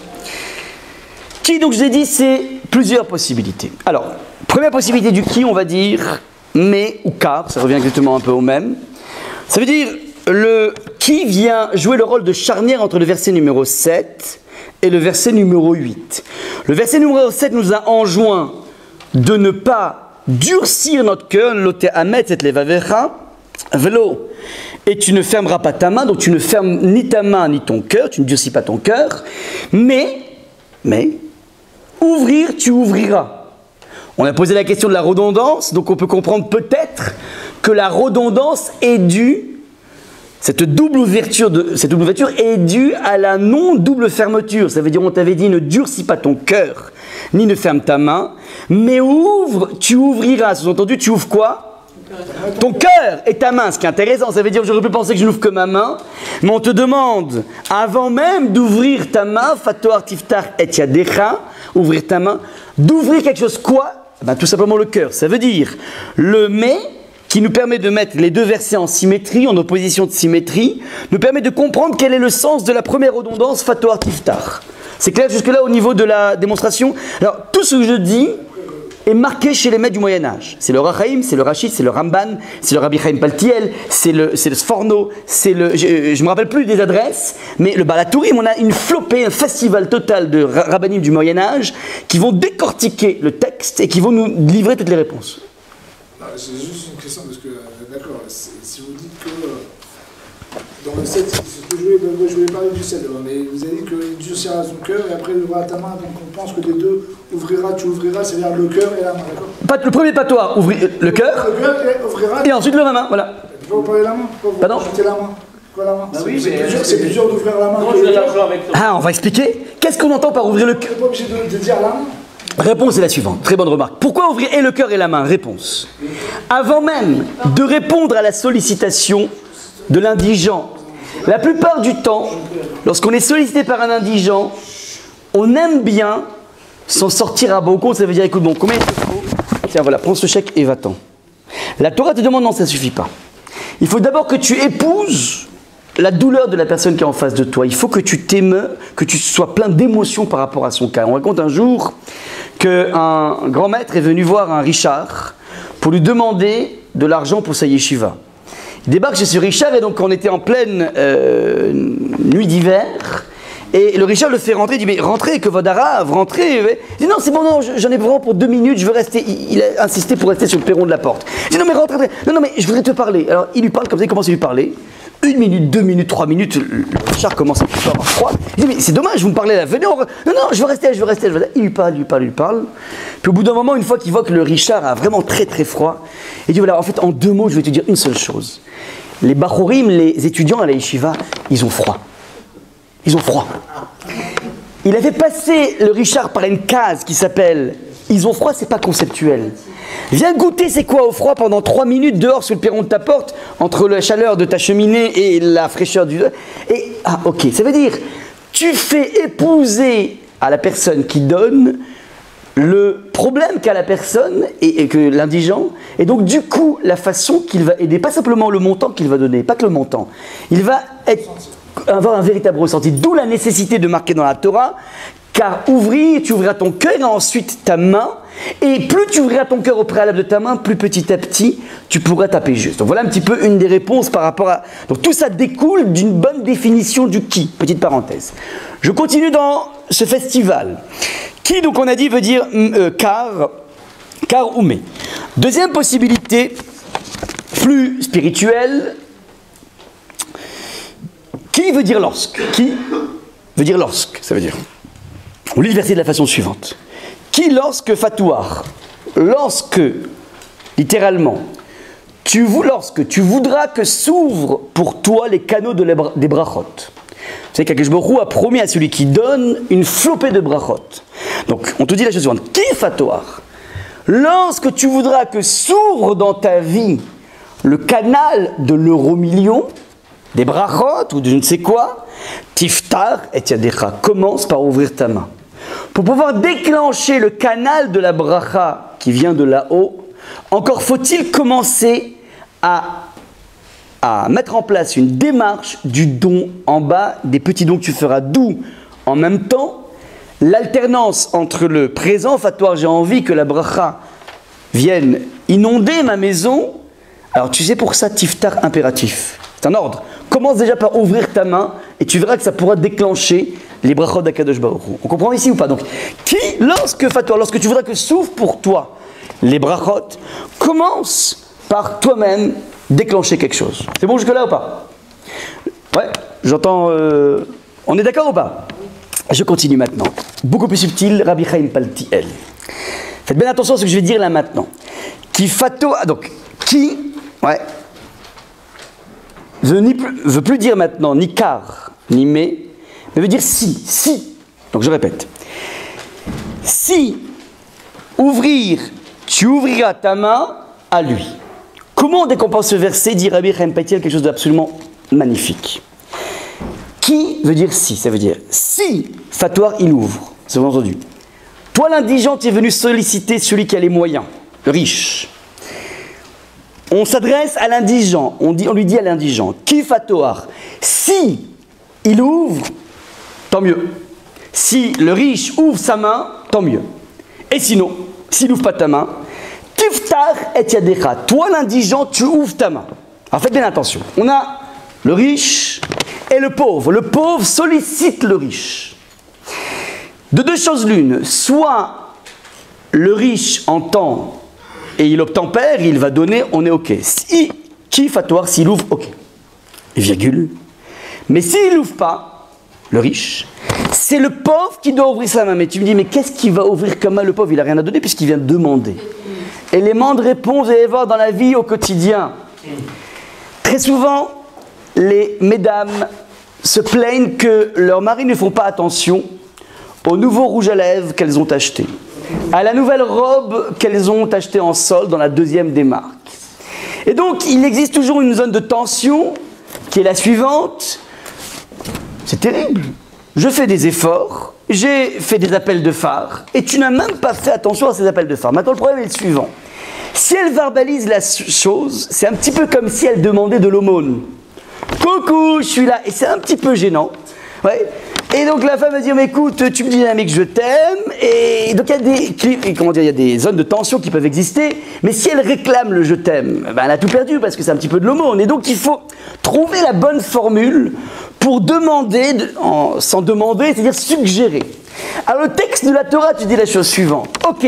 Qui, donc je vous ai dit, c'est plusieurs possibilités. Alors, première possibilité du qui, on va dire mais ou car, ça revient exactement un peu au même. Ça veut dire le qui vient jouer le rôle de charnière entre le verset numéro 7 et le verset numéro 8. Le verset numéro 7 nous a enjoint de ne pas durcir notre cœur, l'oté amet et levavecha, velo. Et tu ne fermeras pas ta main, donc tu ne fermes ni ta main ni ton cœur, tu ne durcis pas ton cœur, mais, ouvrir, tu ouvriras. On a posé la question de la redondance, donc on peut comprendre peut-être que la redondance est due, cette double ouverture est due à la non-double fermeture. Ça veut dire, on t'avait dit, ne durcis pas ton cœur, ni ne ferme ta main, mais ouvre, tu ouvriras. Sous-entendu, tu ouvres quoi ? Ton cœur et ta main. Ce qui est intéressant, ça veut dire, j'aurais pu penser que je n'ouvre que ma main, mais on te demande, avant même d'ouvrir ta main, fatoar tiftar et yadecha, ouvrir ta main, d'ouvrir quelque chose quoi ? Tout simplement le cœur. Ça veut dire le mais qui nous permet de mettre les deux versets en symétrie, en opposition de symétrie, nous permet de comprendre quel est le sens de la première redondance fatoar tiftar. C'est clair jusque-là au niveau de la démonstration. Alors tout ce que je dis est marqué chez les maîtres du Moyen-Âge. C'est le Rachaim, c'est le Rachid, c'est le Ramban, c'est le Rabbi Chaim Paltiel, c'est le Sforno, c'est le... Je ne me rappelle plus des adresses, mais le Balatourim, on a une flopée, un festival total de rabbinim du Moyen-Âge qui vont décortiquer le texte et qui vont nous livrer toutes les réponses. C'est juste une question parce que, d'accord, si vous dites que dans le 7, c'est ce que je voulais parler du 7, mais vous avez dit que Dieu durcira son cœur et après il ouvrira ta main, donc on pense que les deux, tu ouvriras, c'est-à-dire le cœur et la main, d'accord ? Le premier patois, ouvrir le cœur, et ensuite le main, voilà. Tu peux parler la main ? Pardon ? Jeter la main. Quoi la main ? Oui, c'est plus dur d'ouvrir la main que le cœur. Ah, on va expliquer. Qu'est-ce qu'on entend par ouvrir le cœur ? Tu n'es pas obligé de dire la main. Réponse est la suivante, très bonne remarque. Pourquoi ouvrir et le cœur et la main ? Réponse. Avant même de répondre à la sollicitation de l'indigent, la plupart du temps, lorsqu'on est sollicité par un indigent, on aime bien s'en sortir à bon compte. Ça veut dire, écoute, bon, combien il te faut ? Tiens, voilà, prends ce chèque et va-t'en. La Torah te demande, non, ça ne suffit pas. Il faut d'abord que tu épouses la douleur de la personne qui est en face de toi. Il faut que tu t'émeuves, que tu sois plein d'émotions par rapport à son cas. On raconte un jour qu'un grand maître est venu voir un Richard pour lui demander de l'argent pour sa yeshiva. Il débarque chez ce Richard et donc on était en pleine nuit d'hiver et le Richard le fait rentrer, il dit mais rentrez que votre arabe, rentrez. Il dit non c'est bon, non, j'en ai vraiment pour 2 minutes, je veux rester. Il a insisté pour rester sur le perron de la porte. Il dit non mais rentrez, non mais je voudrais te parler. Alors il lui parle comme ça, il commence à lui parler. 1 minute, 2 minutes, 3 minutes, le Richard commence à avoir froid. Il dit mais c'est dommage, vous me parlez là, venez, non, je veux rester. Il lui parle. Puis au bout d'un moment, une fois qu'il voit que le Richard a vraiment très très froid, il dit voilà, en fait en 2 mots, je vais te dire une seule chose. Les Bachorim, les étudiants à la yeshiva, ils ont froid. Il a fait passer le Richard par une case qui s'appelle « Ils ont froid, c'est pas conceptuel ». Viens goûter c'est quoi au froid pendant 3 minutes dehors sur le perron de ta porte, entre la chaleur de ta cheminée et la fraîcheur du... Et, ah ok, ça veut dire, tu fais épouser à la personne qui donne le problème qu'a la personne et que l'indigent, et donc du coup, la façon qu'il va aider, pas simplement le montant qu'il va donner, pas que le montant, il va avoir un véritable ressenti, d'où la nécessité de marquer dans la Torah, car tu ouvriras ton cœur et ensuite ta main, et plus tu ouvriras ton cœur au préalable de ta main, plus petit à petit, tu pourras taper juste. Donc voilà un petit peu une des réponses par rapport à... Donc tout ça découle d'une bonne définition du qui, petite parenthèse. Je continue dans ce festival. Qui, donc on a dit, veut dire car ou mais. Deuxième possibilité, plus spirituelle, qui veut dire lorsque. Qui veut dire lorsque, ça veut dire. On lit le verset de la façon suivante. Qui lorsque fatouar, lorsque, littéralement, lorsque tu voudras que s'ouvrent pour toi les canaux des brachot. Vous savez qu'Akadosh Baruch Hu a promis à celui qui donne une flopée de brachot. Donc, on te dit la chose suivante. Kifatoar. Lorsque tu voudras que s'ouvre dans ta vie le canal de l'euro-million, des brachot ou de je ne sais quoi, tiftar et yadecha. Commence par ouvrir ta main. Pour pouvoir déclencher le canal de la bracha qui vient de là-haut, encore faut-il commencer à mettre en place une démarche du don en bas, des petits dons que tu feras, d'où en même temps l'alternance entre le présent fatoire j'ai envie que la bracha vienne inonder ma maison. Alors tu sais, pour ça tiftar impératif, c'est un ordre. Commence déjà par ouvrir ta main et tu verras que ça pourra déclencher les brachot d'Akadosh Baruch Hu. On comprend ici ou pas? Donc, lorsque tu voudras que s'ouvre pour toi les brachot, commence par toi-même déclencher quelque chose. C'est bon jusque-là ou pas? Ouais, j'entends... On est d'accord ou pas? Je continue maintenant. Beaucoup plus subtil, Rabbi Chaim Paltiel. Faites bien attention à ce que je vais dire là maintenant. Ouais, veut plus dire maintenant ni car, ni mais veut dire si. Donc je répète. Si tu ouvriras ta main à lui. Comment on décompense ce verset, dit Rabbi Chaim Paltiel, quelque chose d'absolument magnifique. Qui veut dire si, ça veut dire si fatoire il ouvre, c'est bien entendu. Toi l'indigent, tu es venu solliciter celui qui a les moyens, le riche. On s'adresse à l'indigent, on lui dit à l'indigent, qui fatoire, si il ouvre, tant mieux. Si le riche ouvre sa main, tant mieux. Et sinon, s'il n'ouvre pas ta main, tiftar et yadecha, toi l'indigent, tu ouvres ta main. Alors faites bien attention, on a le riche et le pauvre. Le pauvre sollicite le riche. De deux choses l'une, soit le riche entend et il obtempère, il va donner, on est ok. Si, qui fatoire, s'il ouvre, ok. Virgule. Mais s'il n'ouvre pas, le riche, c'est le pauvre qui doit ouvrir sa main. Mais tu me dis, mais qu'est-ce qu'il va ouvrir comme main? Le pauvre, il n'a rien à donner puisqu'il vient de demander. Élément de réponse, vous allez voir dans la vie au quotidien. Très souvent, les mesdames se plaignent que leurs maris ne font pas attention au nouveau rouge à lèvres qu'elles ont acheté, à la nouvelle robe qu'elles ont achetée en solde dans la deuxième des marques. Et donc, il existe toujours une zone de tension qui est la suivante. C'est terrible. Je fais des efforts, j'ai fait des appels de phare, et tu n'as même pas fait attention à ces appels de phare. Maintenant, le problème est le suivant. Si elle verbalise la chose, c'est un petit peu comme si elle demandait de l'aumône. Coucou, je suis là. Et c'est un petit peu gênant. Ouais. Et donc la femme va dire, mais écoute, tu me dis, mec, je t'aime. Et donc il y a des zones de tension qui peuvent exister. Mais si elle réclame le je t'aime, ben, elle a tout perdu parce que c'est un petit peu de l'aumône. Et donc il faut trouver la bonne formule pour demander, sans demander, c'est-à-dire suggérer. Alors le texte de la Torah, tu dis la chose suivante. Ok,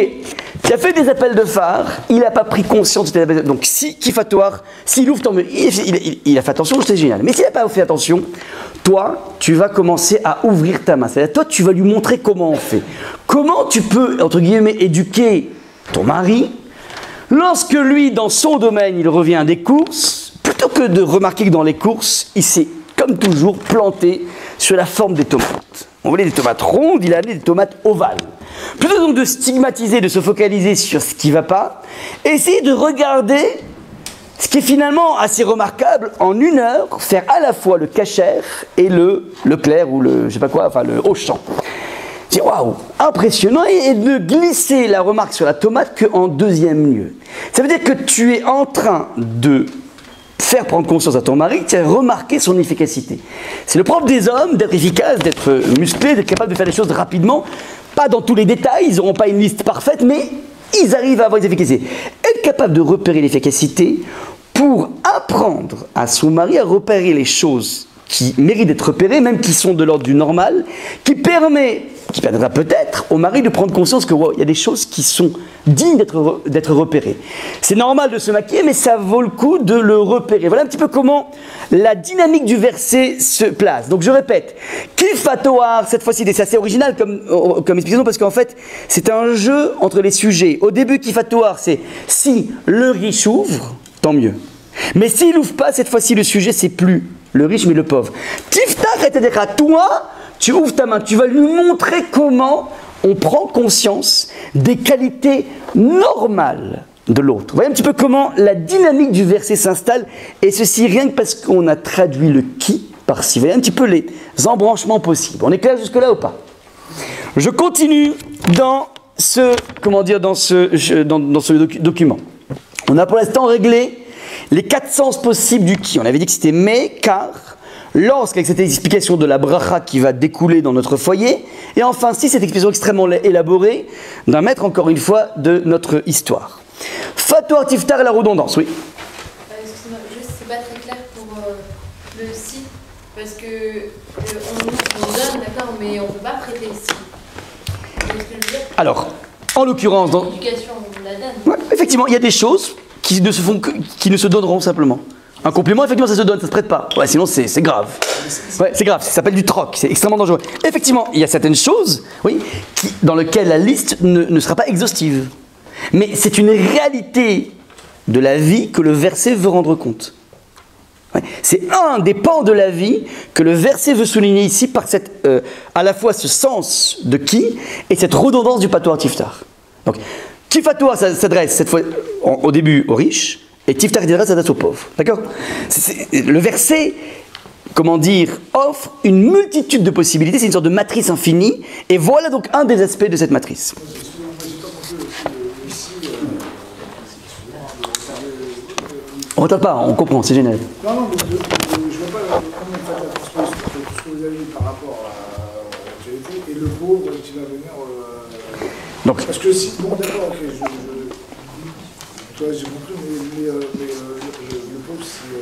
tu as fait des appels de phare, il n'a pas pris conscience de tes appels de phare. Donc si, kifatoire, s'il ouvre, tant mieux. Il a fait attention, c'est génial. Mais s'il n'a pas fait attention, toi, tu vas commencer à ouvrir ta main. C'est-à-dire, toi, tu vas lui montrer comment on fait. Comment tu peux, entre guillemets, éduquer ton mari lorsque lui, dans son domaine, il revient des courses, plutôt que de remarquer que dans les courses, il s'est, comme toujours, planté sur la forme des tomates. On voulait des tomates rondes, il a amené des tomates ovales. Plutôt donc de stigmatiser, de se focaliser sur ce qui ne va pas, essayez de regarder ce qui est finalement assez remarquable, en 1 heure, faire à la fois le kasher et le Leclerc ou le, je sais pas quoi, enfin le Auchan. C'est waouh, impressionnant, et de glisser la remarque sur la tomate qu'en 2e lieu. Ça veut dire que tu es en train de faire prendre conscience à ton mari que tu as remarqué son efficacité. C'est le propre des hommes d'être efficace, d'être musclé, d'être capable de faire les choses rapidement, pas dans tous les détails, ils n'auront pas une liste parfaite, mais ils arrivent à avoir des efficacités. Être capable de repérer l'efficacité pour apprendre à son mari à repérer les choses qui méritent d'être repérées, même qui sont de l'ordre du normal, qui permettra peut-être au mari de prendre conscience que wow, y a des choses qui sont dignes d'être repérées. C'est normal de se maquiller, mais ça vaut le coup de le repérer. Voilà un petit peu comment la dynamique du verset se place. Donc je répète, Kifatoar, cette fois-ci, c'est assez original comme explication, parce qu'en fait, c'est un jeu entre les sujets. Au début, Kifatoar, c'est si le riche ouvre, tant mieux. Mais s'il n'ouvre pas, cette fois-ci, le sujet, c'est plus le riche, mais le pauvre. Tiftach et Tedekha, toi, tu ouvres ta main, tu vas lui montrer comment on prend conscience des qualités normales de l'autre. Vous voyez un petit peu comment la dynamique du verset s'installe, et ceci rien que parce qu'on a traduit le qui par-ci. Vous voyez un petit peu les embranchements possibles. On est clair jusque-là ou pas? Je continue dans ce, document. On a pour l'instant réglé les 4 sens possibles du qui. On avait dit que c'était mais, car, lorsqu'avec cette explication de la bracha qui va découler dans notre foyer, et enfin si cette explication extrêmement élaborée d'un maître, encore une fois, de notre histoire. Fatwa tiftar et la redondance, oui. Excusez-moi, juste c'est pas très clair pour le si, parce que on donne, d'accord, mais on ne peut pas prêter le si. Vous voyez ce que je veux dire? Alors, en l'occurrence, dans l'éducation, on la donne. Ouais, effectivement, il y a des choses qui ne se donneront simplement. Un complément, effectivement, ça se donne, ça se prête pas. Ouais, sinon c'est grave. Ouais, c'est grave, ça s'appelle du troc, c'est extrêmement dangereux. Effectivement, il y a certaines choses, oui, dans lesquelles la liste ne sera pas exhaustive. Mais c'est une réalité de la vie que le verset veut rendre compte. Ouais, c'est un des pans de la vie que le verset veut souligner ici par cette, à la fois ce sens de qui et cette redondance du patoar tiftar. Donc, qui patoar s'adresse cette fois au début aux riches, et tiftar s'adresse aux pauvres. D'accord? Le verset, comment dire, offre une multitude de possibilités, c'est une sorte de matrice infinie, et voilà donc un des aspects de cette matrice. On ne retarde pas, on comprend, c'est génial. Non, non, mais je ne vois pas comment on fait la transposition entre tout ce que vous avez dit par rapport à l'actualité et le pauvre qui va venir. Donc, parce que si, bon, d'accord, ok, toi j'ai compris, mais le pauvre, c'est.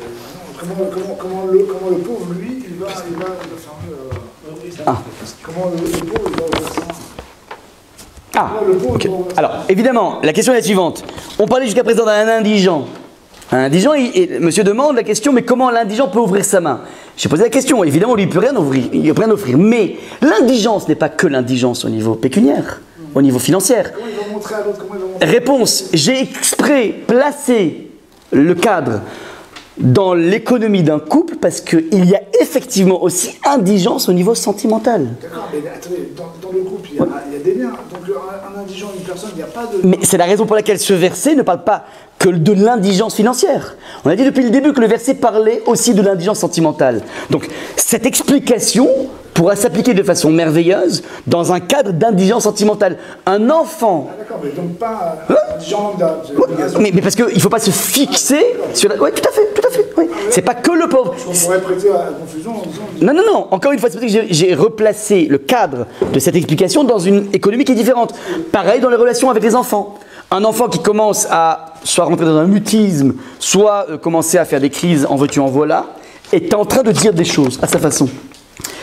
Comment le pauvre, lui, il va fermer. Comment le pauvre, il va ouvrir ça. Ok. Alors, évidemment, la question est la suivante. On parlait jusqu'à présent d'un indigent. Un indigent, monsieur demande la question, mais comment l'indigent peut ouvrir sa main? J'ai posé la question, évidemment, lui, il ne peut rien ouvrir, il peut rien offrir. Mais l'indigence n'est pas que l'indigence au niveau pécuniaire, au niveau financier. Comment il va montrer à l'autre? Réponse, j'ai exprès placé le cadre dans l'économie d'un couple parce qu'il y a effectivement aussi indigence au niveau sentimental. D'accord, mais attendez, dans le couple, il y a des liens. Donc un indigent, une personne, il n'y a pas de... Mais c'est la raison pour laquelle ce verset ne parle pas que de l'indigence financière. On a dit depuis le début que le verset parlait aussi de l'indigence sentimentale. Donc cette explication pourra s'appliquer de façon merveilleuse dans un cadre d'indigence sentimentale. Un enfant... Ah d'accord, mais donc pas un indigent lambda. Mais parce qu'il ne faut pas se fixer sur la... Oui, tout à fait, tout à fait. Oui. C'est pas que le pauvre. On pourrait prêter à la confusion en disant... Non, non, non. Encore une fois, c'est pour ça que j'ai replacé le cadre de cette explication dans une économie qui est différente. Pareil dans les relations avec les enfants. Un enfant qui commence à soit rentrer dans un mutisme, soit commencer à faire des crises en veux-tu en voilà, est en train de dire des choses à sa façon.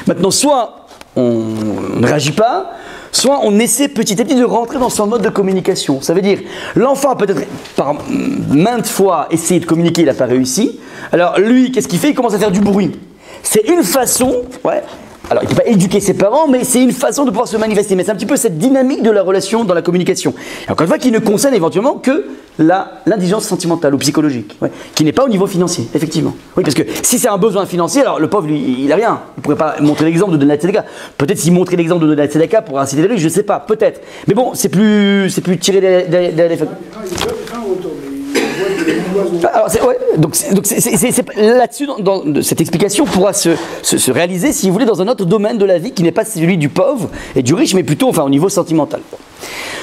Maintenant, soit on ne réagit pas, soit on essaie petit à petit de rentrer dans son mode de communication. Ça veut dire, l'enfant a peut-être par maintes fois essayé de communiquer, il n'a pas réussi. Alors lui, qu'est-ce qu'il fait? Il commence à faire du bruit. C'est une façon, ouais. Alors, il ne peut pas éduquer ses parents, mais c'est une façon de pouvoir se manifester. Mais c'est un petit peu cette dynamique de la relation dans la communication. Et encore une fois, qui ne concerne éventuellement que l'indigence sentimentale ou psychologique, ouais, qui n'est pas au niveau financier, effectivement. Oui, parce que si c'est un besoin financier, alors le pauvre, lui, il n'a rien. Il ne pourrait pas montrer l'exemple de donner la tzedaka. Peut-être s'il montrait l'exemple de donner la tzedaka pour inciter les riches, je ne sais pas, peut-être. Mais bon, c'est plus tiré derrière les faits. Alors, donc là-dessus, dans cette explication pourra se réaliser, si vous voulez, dans un autre domaine de la vie qui n'est pas celui du pauvre et du riche, mais plutôt au niveau sentimental.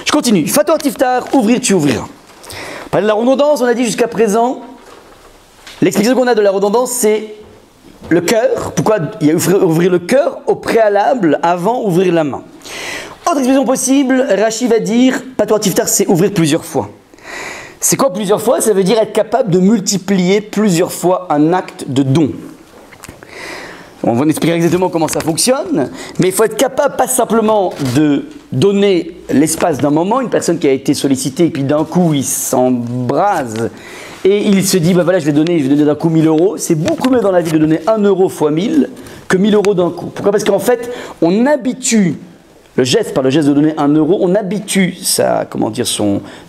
Je continue. Fatwa tiftar, ouvrir, tu ouvriras. Par la redondance, on a dit jusqu'à présent, l'explication qu'on a de la redondance, c'est le cœur. Pourquoi il y a ouvrir le cœur au préalable avant ouvrir la main. Autre explication possible, Rashi va dire, fatwa tiftar, c'est ouvrir plusieurs fois. C'est quoi plusieurs fois? Ça veut dire être capable de multiplier plusieurs fois un acte de don. On va expliquer exactement comment ça fonctionne, mais il faut être capable pas simplement de donner l'espace d'un moment, une personne qui a été sollicitée et puis d'un coup il s'embrase et il se dit bah voilà je vais donner d'un coup 1000 euros. C'est beaucoup mieux dans la vie de donner 1 euro fois 1000 que 1000 euros d'un coup. Pourquoi? Parce qu'en fait on habitue le geste, par le geste de donner 1 euro, on habitue sa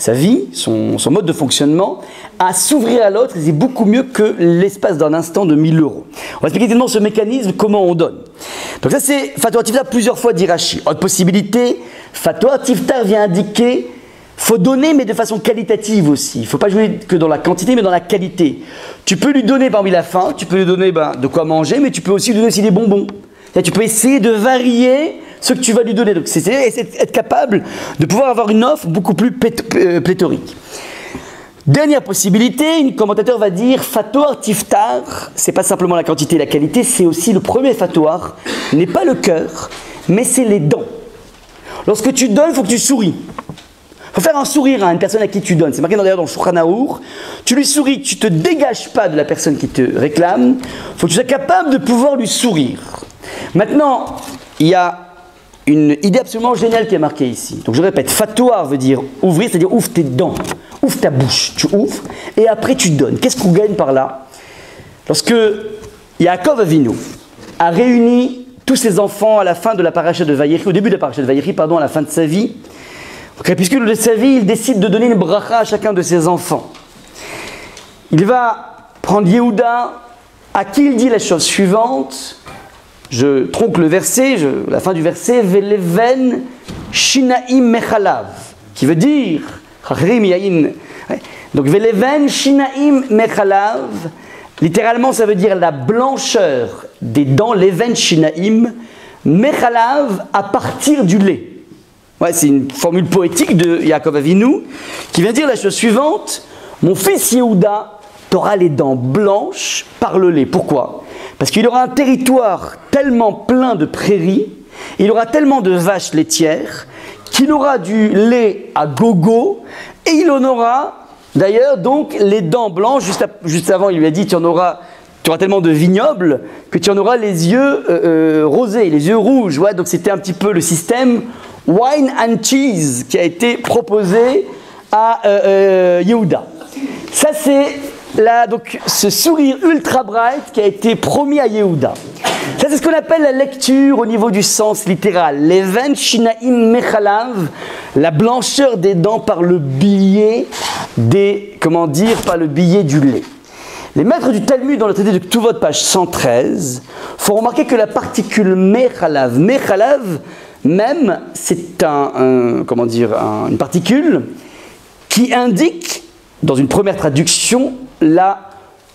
vie, son mode de fonctionnement à s'ouvrir à l'autre, et c'est beaucoup mieux que l'espace d'un instant de 1000 euros. On va expliquer tellement ce mécanisme, comment on donne. Donc ça c'est Fatwa Tiftar plusieurs fois dit Rashi. Autre possibilité, Fatwa Tiftar vient indiquer, faut donner mais de façon qualitative aussi. Il ne faut pas jouer que dans la quantité mais dans la qualité. Tu peux lui donner parmi la faim, tu peux lui donner de quoi manger, mais tu peux aussi lui donner aussi des bonbons. Tu peux essayer de varier ce que tu vas lui donner. Donc c'est être capable de pouvoir avoir une offre beaucoup plus pléthorique. Dernière possibilité, un commentateur va dire Fatwa Tiftar, c'est pas simplement la quantité et la qualité, c'est aussi le premier fatwa, n'est pas le cœur, mais c'est les dents. Lorsque tu donnes, il faut que tu souris. Il faut faire un sourire à une personne à qui tu donnes. C'est marqué d'ailleurs dans le Shulchan Arour. Tu lui souris, tu ne te dégages pas de la personne qui te réclame. Il faut que tu sois capable de pouvoir lui sourire. Maintenant, il y a une idée absolument géniale qui est marquée ici. Donc je répète, fatwa veut dire ouvrir, c'est-à-dire ouvre tes dents, ouvre ta bouche, tu ouvres, et après tu donnes. Qu'est-ce qu'on gagne par là? Lorsque Yaakov Avinu a réuni tous ses enfants à la fin de la paracha de Vayechi, au début de la paracha de Vayechi, à la fin de sa vie, au crépuscule de sa vie, il décide de donner une bracha à chacun de ses enfants. Il va prendre Yehuda, à qui il dit la chose suivante. Je tronque le verset, la fin du verset, Veleven Shinaim Mechalav, qui veut dire, donc Veleven Shinaim Mechalav, littéralement ça veut dire la blancheur des dents, Leven Shinaim Mechalav, à partir du lait. Ouais, c'est une formule poétique de Yaakov Avinu qui vient dire la chose suivante, mon fils Yehuda, t'auras les dents blanches par le lait. Pourquoi? Parce qu'il aura un territoire tellement plein de prairies, il aura tellement de vaches laitières, qu'il aura du lait à gogo, et il en aura d'ailleurs donc les dents blanches. Juste avant, il lui a dit tu auras tellement de vignobles que tu en auras les yeux rosés, les yeux rouges. Ouais, donc c'était un petit peu le système wine and cheese qui a été proposé à Yehuda. Ça c'est donc ce sourire ultra bright qui a été promis à Yehuda. Ça c'est ce qu'on appelle la lecture au niveau du sens littéral. Leven shinaim mechalav, la blancheur des dents par le biais par le biais du lait. Les maîtres du Talmud dans le traité de Ktuvot, page 113, font remarquer que la particule mechalav même, c'est une particule qui indique, dans une première traduction, la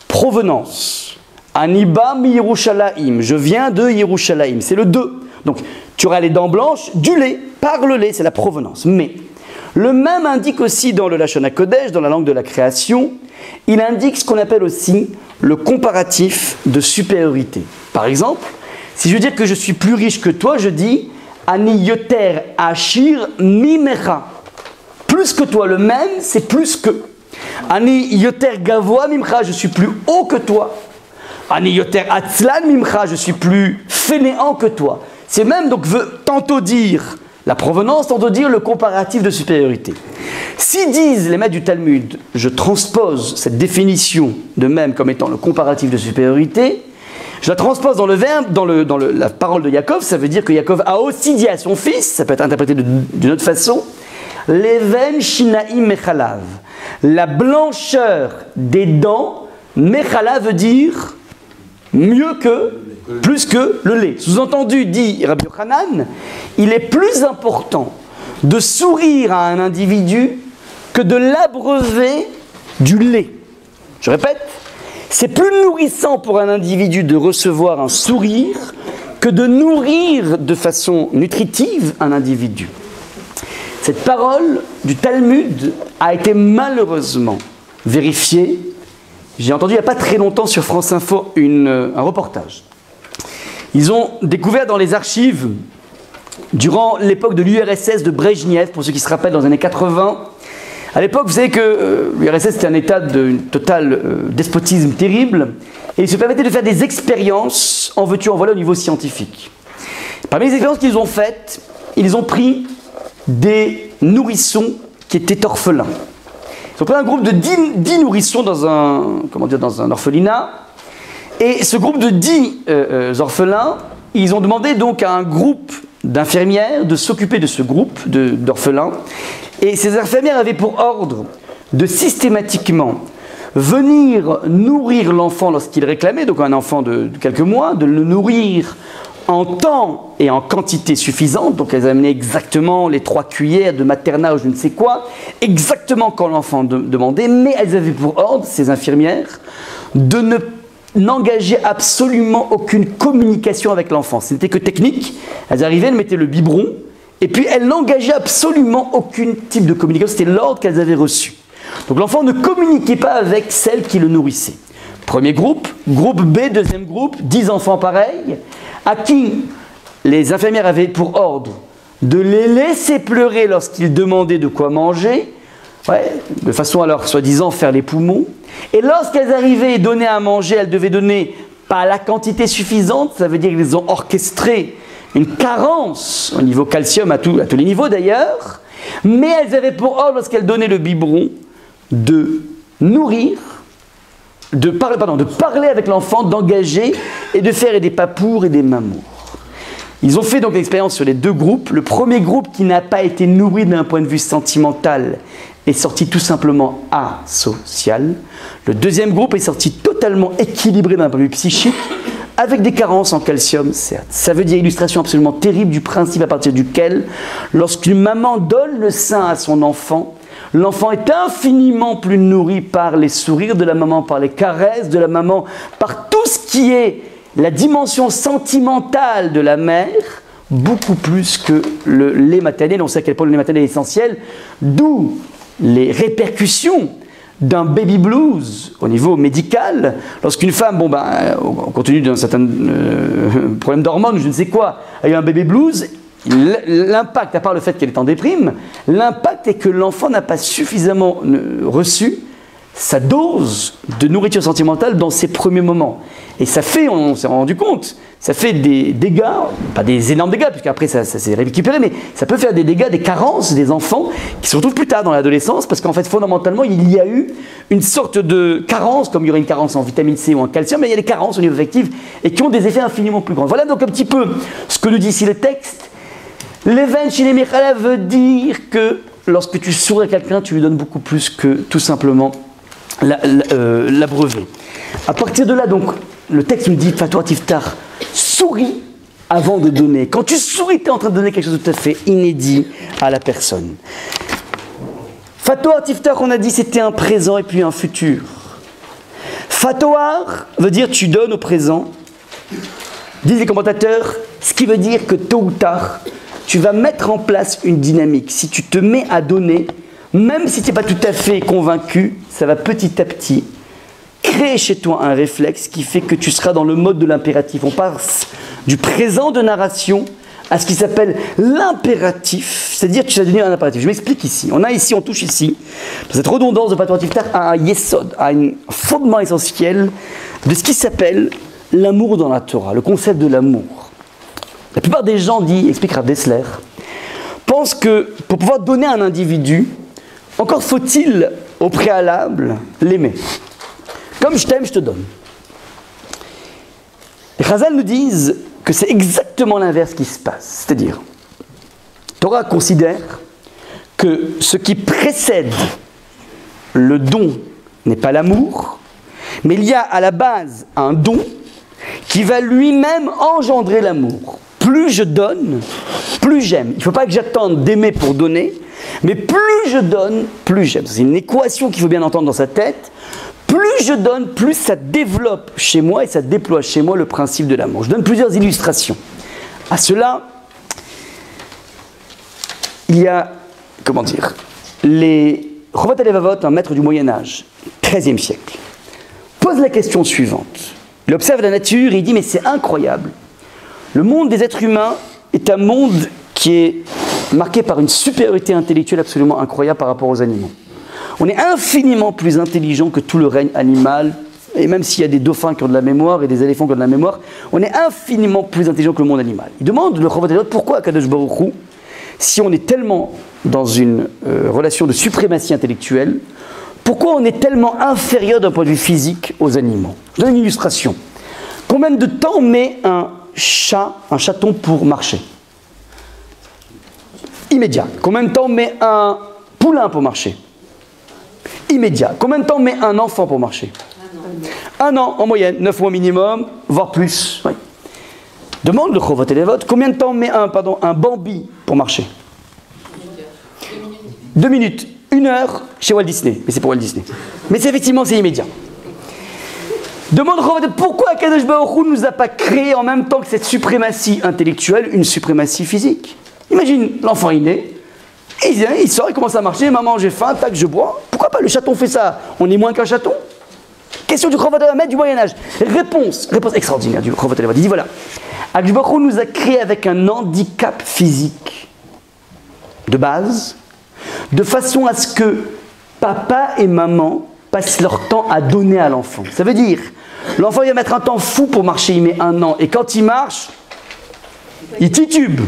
provenance. Aniba mi Yerushalayim, je viens de Yerushalayim, c'est le 2. Donc tu auras les dents blanches du lait, par le lait, c'est la provenance. Mais le même indique aussi dans le Lashon HaKodesh, dans la langue de la création, il indique ce qu'on appelle aussi le comparatif de supériorité. Par exemple, si je veux dire que je suis plus riche que toi, je dis Ani yoter ashir mimecha. Plus que toi, le même, c'est plus que. Ani yoter gavoa mimcha, je suis plus haut que toi. Ani yoter atzlan mimcha, je suis plus fainéant que toi. C'est même donc veut tantôt dire la provenance, tantôt dire le comparatif de supériorité. Si disent les maîtres du Talmud, je transpose cette définition de même comme étant le comparatif de supériorité, je la transpose dans le verbe, dans la parole de Yaakov, ça veut dire que Yaakov a aussi dit à son fils, ça peut être interprété d'une autre façon, Leven shinaim mechalav, la blancheur des dents, mechalav veut dire mieux que, plus que le lait. Sous-entendu, dit Rabbi Yochanan, il est plus important de sourire à un individu que de l'abreuver du lait. Je répète, c'est plus nourrissant pour un individu de recevoir un sourire que de nourrir de façon nutritive un individu. Cette parole du Talmud a été malheureusement vérifiée. J'ai entendu il n'y a pas très longtemps sur France Info un reportage. Ils ont découvert dans les archives, durant l'époque de l'URSS de Brejnev, pour ceux qui se rappellent, dans les années 80, à l'époque, vous savez que l'URSS était un état de total despotisme terrible, et ils se permettaient de faire des expériences en veux-tu en voilà au niveau scientifique. Parmi les expériences qu'ils ont faites, ils ont pris des nourrissons qui étaient orphelins. Ils ont pris un groupe de 10 nourrissons dans un orphelinat, et ce groupe de 10 orphelins, ils ont demandé donc à un groupe d'infirmières de s'occuper de ce groupe d'orphelins. Et ces infirmières avaient pour ordre de systématiquement venir nourrir l'enfant lorsqu'il réclamait, donc un enfant de quelques mois, de le nourrir en temps et en quantité suffisante. Donc elles amenaient exactement les 3 cuillères de maternat ou je ne sais quoi, exactement quand l'enfant demandait, mais elles avaient pour ordre, ces infirmières, de n'engager absolument aucune communication avec l'enfant. Ce n'était que technique. Elles arrivaient, elles mettaient le biberon, et puis elles n'engageaient absolument aucun type de communication. C'était l'ordre qu'elles avaient reçu. Donc l'enfant ne communiquait pas avec celle qui le nourrissait. Premier groupe, groupe B, deuxième groupe, 10 enfants pareils, à qui les infirmières avaient pour ordre de les laisser pleurer lorsqu'ils demandaient de quoi manger, de façon à leur, soi-disant, faire les poumons. Et lorsqu'elles arrivaient et donnaient à manger, elles devaient donner pas la quantité suffisante, ça veut dire qu'ils ont orchestré une carence au niveau calcium, à tous les niveaux d'ailleurs, mais elles avaient pour ordre, lorsqu'elles donnaient le biberon, de nourrir, de parler avec l'enfant, d'engager et de faire des papours et des mamours. Ils ont fait donc l'expérience sur les 2 groupes. Le premier groupe qui n'a pas été nourri d'un point de vue sentimental est sorti tout simplement asocial. Le deuxième groupe est sorti totalement équilibré d'un point de vue psychique, avec des carences en calcium, certes. Ça veut dire illustration absolument terrible du principe à partir duquel, lorsqu'une maman donne le sein à son enfant, l'enfant est infiniment plus nourri par les sourires de la maman, par les caresses de la maman, par tout ce qui est la dimension sentimentale de la mère, beaucoup plus que le lait maternel. On sait à quel point le lait maternel est essentiel, d'où les répercussions d'un baby blues au niveau médical. Lorsqu'une femme, compte tenu d'un certain problème d'hormones, je ne sais quoi, a eu un baby blues, l'impact, à part le fait qu'elle est en déprime, l'impact est que l'enfant n'a pas suffisamment reçu sa dose de nourriture sentimentale dans ses premiers moments. Et ça fait, on s'est rendu compte, ça fait des dégâts, pas des énormes dégâts, puisqu'après ça s'est récupéré, mais ça peut faire des dégâts, des carences des enfants qui se retrouvent plus tard dans l'adolescence, parce qu'en fait, fondamentalement, il y a eu une sorte de carence, comme il y aurait une carence en vitamine C ou en calcium, mais il y a des carences au niveau affectif et qui ont des effets infiniment plus grands. Voilà donc un petit peu ce que nous dit ici le texte. Leven chez les Mechala veut dire que lorsque tu souris à quelqu'un, tu lui donnes beaucoup plus que tout simplement l'abreuver. À partir de là, donc, le texte nous dit Fatwa Tiftar, souris avant de donner. Quand tu souris, tu es en train de donner quelque chose de tout à fait inédit à la personne. Fatwa Tiftar, on a dit, c'était un présent et puis un futur. Fatwa veut dire tu donnes au présent, disent les commentateurs, ce qui veut dire que tôt ou tard, tu vas mettre en place une dynamique. Si tu te mets à donner, même si tu n'es pas tout à fait convaincu, ça va petit à petit créer chez toi un réflexe qui fait que tu seras dans le mode de l'impératif. On passe du présent de narration à ce qui s'appelle l'impératif, c'est-à-dire que tu vas devenir un impératif. Je m'explique ici. On touche ici, dans cette redondance de Fatwa Tiftar, à un yesod, à un fondement essentiel de ce qui s'appelle l'amour dans la Torah, le concept de l'amour. La plupart des gens, explique Rav Dessler, pensent que pour pouvoir donner à un individu, encore faut-il au préalable l'aimer. Comme je t'aime, je te donne. Les Chazal nous disent que c'est exactement l'inverse qui se passe. C'est-à-dire, Torah considère que ce qui précède le don n'est pas l'amour, mais il y a à la base un don qui va lui-même engendrer l'amour. Plus je donne, plus j'aime. Il ne faut pas que j'attende d'aimer pour donner, mais plus je donne, plus j'aime. C'est une équation qu'il faut bien entendre dans sa tête. Plus je donne, plus ça développe chez moi et ça déploie chez moi le principe de l'amour. Je donne plusieurs illustrations. À cela, il y a, les Chovat HaLevavot, un maître du Moyen-Âge, 13e siècle, pose la question suivante. Il observe la nature et il dit, mais c'est incroyable. Le monde des êtres humains est un monde qui est marqué par une supériorité intellectuelle absolument incroyable par rapport aux animaux. On est infiniment plus intelligent que tout le règne animal, et même s'il y a des dauphins qui ont de la mémoire et des éléphants qui ont de la mémoire, on est infiniment plus intelligent que le monde animal. Il demande le Chovat HaLevavot pourquoi Kadosh Baruch Hu, si on est tellement dans une relation de suprématie intellectuelle, pourquoi on est tellement inférieur d'un point de vue physique aux animaux? Je donne une illustration. Combien de temps met un chaton pour marcher? Immédiat. Combien de temps met un poulain pour marcher? Immédiat. Combien de temps met un enfant pour marcher? 1 an en moyenne, 9 mois minimum, voire plus. Oui. Demande le Chovot Elevot, combien de temps met un Bambi pour marcher? 2 minutes. 1 heure chez Walt Disney. Mais c'est pour Walt Disney. Mais effectivement, c'est immédiat. Demande Chovot, pourquoi Akadosh Baruch Hu ne nous a pas créé en même temps que cette suprématie intellectuelle, une suprématie physique? Imagine, l'enfant il naît, et il sort, il commence à marcher, maman j'ai faim, tac, je bois. Pourquoi pas? Le chaton fait ça, on est moins qu'un chaton? Question du Chovot Elevot du Moyen-Âge. Réponse extraordinaire du Chovot Elevot. Il dit voilà, Akadosh Baruch Hu nous a créé avec un handicap physique de base, de façon à ce que papa et maman passent leur temps à donner à l'enfant. Ça veut dire, l'enfant il va mettre un temps fou pour marcher, il met 1 an, et quand il marche, il titube.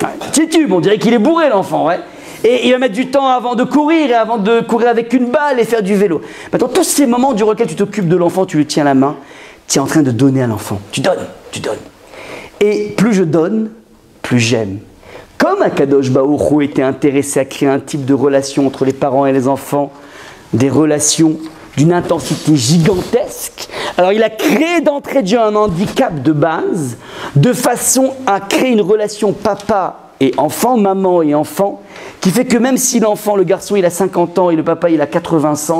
Ouais, titube, on dirait qu'il est bourré l'enfant, ouais. Et il va mettre du temps avant de courir, et avant de courir avec une balle et faire du vélo. Maintenant, tous ces moments durant lesquels tu t'occupes de l'enfant, tu le tiens à la main, tu es en train de donner à l'enfant. Tu donnes. Et plus je donne, plus j'aime. Comme Akadosh Baruch Hu était intéressé à créer un type de relation entre les parents et les enfants, des relations d'une intensité gigantesque, alors il a créé d'entrée de jeu un handicap de base, de façon à créer une relation papa et enfant, maman et enfant, qui fait que même si l'enfant, le garçon, il a 50 ans et le papa, il a 80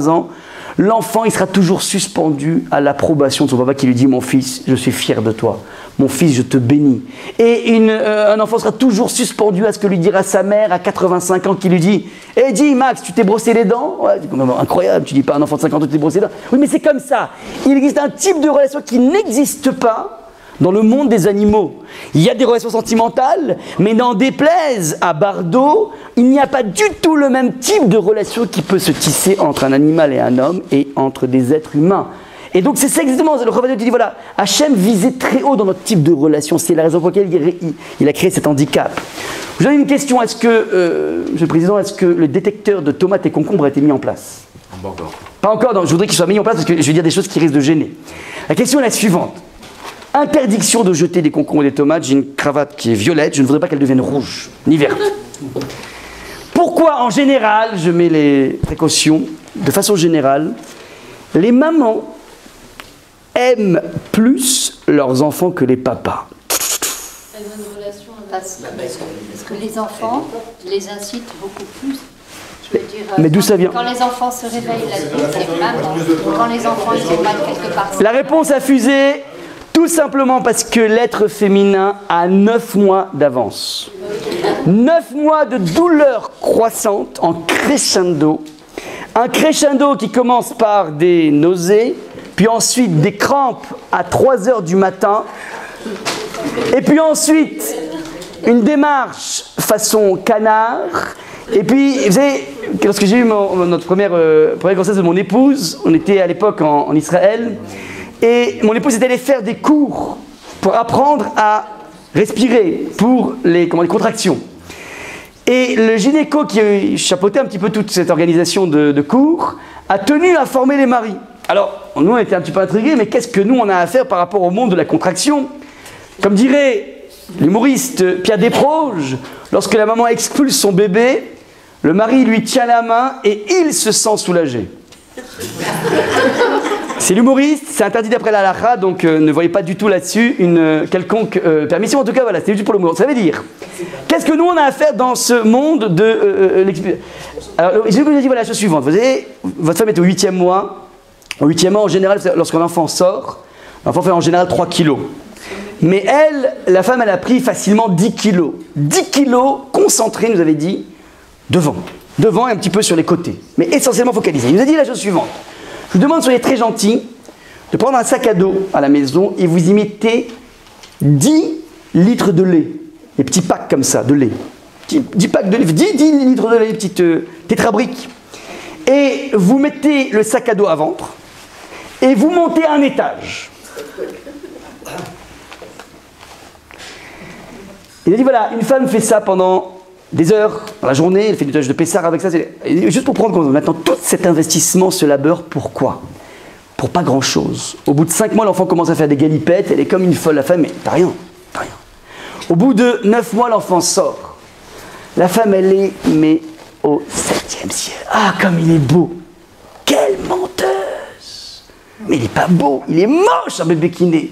ans, l'enfant, il sera toujours suspendu à l'approbation de son papa qui lui dit « Mon fils, je suis fier de toi. Mon fils, je te bénis. » Et un enfant sera toujours suspendu à ce que lui dira sa mère à 85 ans qui lui dit « Eh, dis Max, tu t'es brossé les dents ?» Ouais, incroyable, tu dis pas à un enfant de 50 ans tu t'es brossé les dents. Oui, mais c'est comme ça. Il existe un type de relation qui n'existe pas dans le monde des animaux. Il y a des relations sentimentales, mais n'en déplaise à Bardot, il n'y a pas du tout le même type de relation qui peut se tisser entre un animal et un homme et entre des êtres humains. Et donc c'est ça exactement, le Rav dit voilà, Hachem visait très haut dans notre type de relation, c'est la raison pour laquelle il a créé cet handicap. Je vous donne une question, est-ce que, Monsieur le Président, est-ce que le détecteur de tomates et concombres a été mis en place? Pas encore. Pas encore, non, je voudrais qu'il soit mis en place parce que je vais dire des choses qui risquent de gêner. La question est la suivante. Interdiction de jeter des concombres et des tomates. J'ai une cravate qui est violette, je ne voudrais pas qu'elle devienne rouge, ni verte. Pourquoi, en général, je mets les précautions, de façon générale, les mamans aiment plus leurs enfants que les papas? Elles ont une relation Parce que les enfants les incitent beaucoup plus. Je veux dire, mais d'où ça vient? Quand les enfants se réveillent la nuit, c'est maman. Quand les enfants ils ont mal quelque part. La réponse a fusé. Tout simplement parce que l'être féminin a 9 mois d'avance. 9 mois de douleur croissante en crescendo. Un crescendo qui commence par des nausées, puis ensuite des crampes à 3 heures du matin, et puis ensuite une démarche façon canard. Et puis, vous savez, lorsque j'ai eu notre première grossesse de mon épouse, on était à l'époque en Israël, et mon épouse était allée faire des cours pour apprendre à respirer pour les contractions. Et le gynéco qui chapeautait un petit peu toute cette organisation de cours a tenu à former les maris. Alors, nous on était un petit peu intrigués, mais qu'est-ce que nous on a à faire par rapport au monde de la contraction? Comme dirait l'humoriste Pierre Desproges, lorsque la maman expulse son bébé, le mari lui tient la main et il se sent soulagé. C'est l'humoriste, c'est interdit d'après la halakha, donc ne voyez pas du tout là-dessus une quelconque permission. En tout cas, voilà, c'est juste pour l'humour. Ça veut dire, qu'est-ce que nous on a à faire dans ce monde de l'expulsion? Alors, je vous ai dit voilà la chose suivante. Vous savez, votre femme est au 8e mois. Au 8e mois, en général, lorsqu'un enfant sort, l'enfant fait en général 3 kilos. Mais elle, la femme, elle a pris facilement 10 kilos. 10 kilos concentrés, nous avait dit, devant et un petit peu sur les côtés. Mais essentiellement focalisés. Il nous a dit la chose suivante. Je vous demande, soyez très gentils, de prendre un sac à dos à la maison et vous y mettez 10 litres de lait. Des petits packs comme ça, de lait. 10 packs de lait, 10 litres de lait, petites tétrabriques. Et vous mettez le sac à dos à ventre et vous montez un étage. Il a dit voilà, une femme fait ça pendant des heures dans la journée, elle fait du tâche de Pessar avec ça. Juste pour prendre compte, maintenant tout cet investissement, ce labeur, pourquoi? Pour pas grand chose. Au bout de 5 mois, l'enfant commence à faire des galipettes, elle est comme une folle, la femme, mais t'as rien. Au bout de 9 mois, l'enfant sort. La femme, elle est, mais au 7e ciel. Ah, comme il est beau! Quelle menteuse! Mais il n'est pas beau, il est moche, un bébé qui naît.